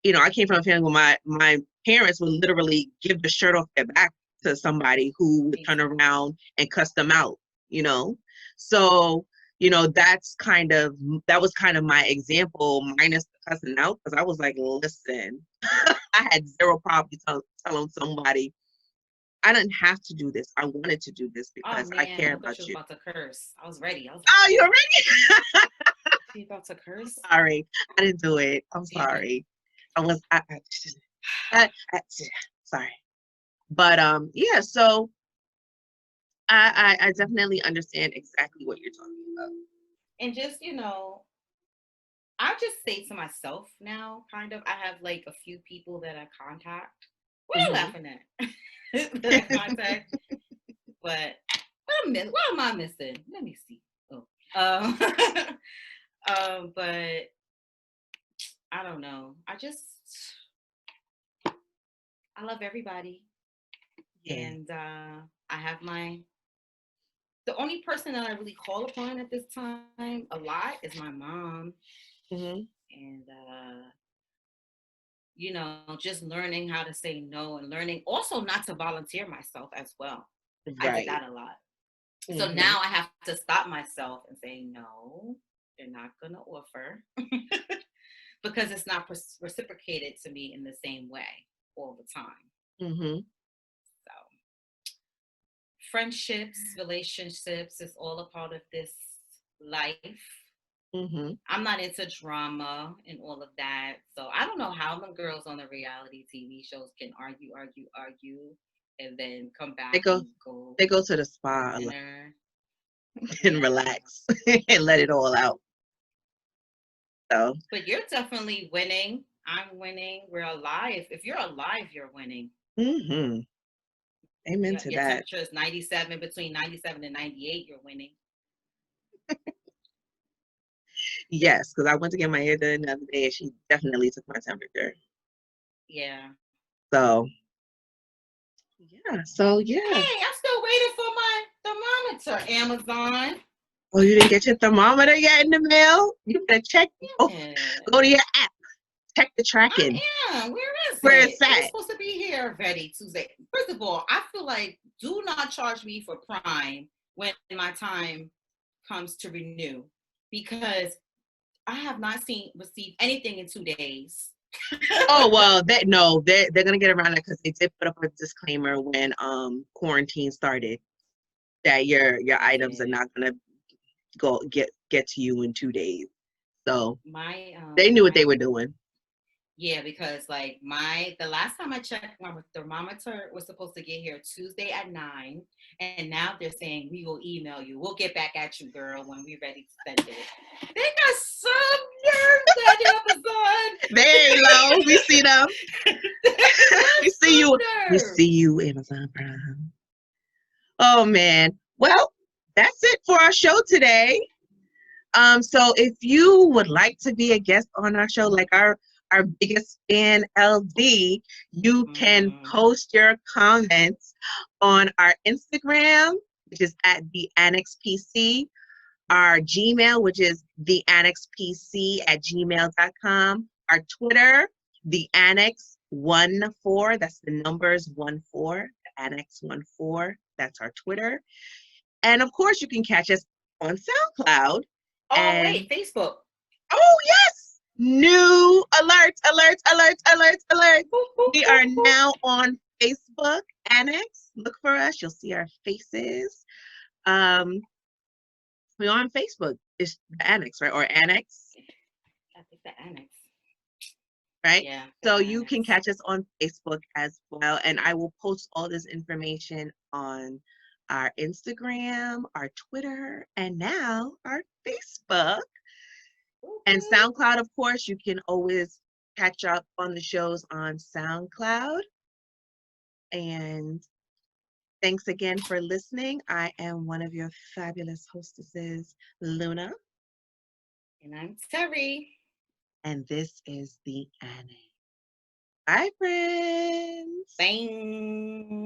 A: you know, I came from a family where my parents would literally give the shirt off their back to somebody who would turn around and cuss them out, you know? So, you know, that was kind of my example, minus the cussing out, because I was like, listen, I had zero problem telling somebody, I didn't have to do this. I wanted to do this because I care about you.
B: About to curse. I was ready.
A: Oh, you're ready?
B: You about to curse?
A: Sorry, I didn't do it. I'm sorry. Sorry. But yeah, so I definitely understand exactly what you're talking about.
B: And just, you know, I just say to myself now, kind of, I have like a few people that I contact. What are you laughing at? That I contact. But what am I missing? Let me see. Oh. But I don't know. I love everybody. Yeah. And I have the only person that I really call upon at this time a lot is my mom. Mm-hmm. And, you know, just learning how to say no, and learning also not to volunteer myself as well. Right. I did that a lot. Mm-hmm. So now I have to stop myself and say, no, you're not going to offer. Because it's not reciprocated to me in the same way all the time. Mm-hmm. So friendships, relationships is all a part of this life. Mm-hmm. I'm not into drama and all of that. So I don't know how the girls on the reality TV shows can argue, and then come back. They
A: go to the spa and relax and let it all out. So.
B: But you're definitely winning. I'm winning. We're alive. If you're alive, you're winning.
A: Mm-hmm. Amen to
B: your
A: that.
B: Temperature is 97, between 97 and 98, you're winning.
A: Yes, because I went to get my hair done the other day and she definitely took my temperature.
B: Yeah.
A: So, yeah.
B: Hey, I'm still waiting for my thermometer, Amazon.
A: Oh, you didn't get your thermometer yet in the mail? You better check. Yeah. Go to your app. Check the tracking.
B: Yeah, where is
A: it's at?
B: It's supposed to be here ready Tuesday. First of all, I feel like do not charge me for Prime when my time comes to renew, because I have not received anything in 2 days.
A: Oh well, they're gonna get around it because they did put up a disclaimer when quarantine started that your items are not gonna go get to you in 2 days. So they knew what they were doing.
B: Yeah, because like the last time I checked, my thermometer was supposed to get here Tuesday at 9, and now they're saying we will email you. We'll get back at you, girl, when we're ready to send it. They got some nerves at Amazon.
A: Very low. We see them. We see you. We see you, Amazon Prime. Oh man. Well, that's it for our show today. So if you would like to be a guest on our show, like our biggest fan, LD, you can post your comments on our Instagram which is at the Annex PC. Our Gmail, which is theannexpc@gmail.com. Our Twitter, the Annex 14. That's the numbers 14. The Annex 14. That's our Twitter. And of course, you can catch us on SoundCloud.
B: Oh, wait, Facebook.
A: Oh, yes. New alerts, alerts, alerts, alerts, alerts. We are now on Facebook, Annex. Look for us. You'll see our faces. We're on Facebook. It's the Annex, right? Or Annex.
B: I think the Annex.
A: Right?
B: Yeah.
A: So you can catch us on Facebook as well. And I will post all this information on our Instagram, our Twitter, and now our Facebook. And SoundCloud, of course, you can always catch up on the shows on SoundCloud. And thanks again for listening. I am one of your fabulous hostesses, Luna.
B: And I'm Terry.
A: And this is the Annie. Bye, friends.
B: Bye.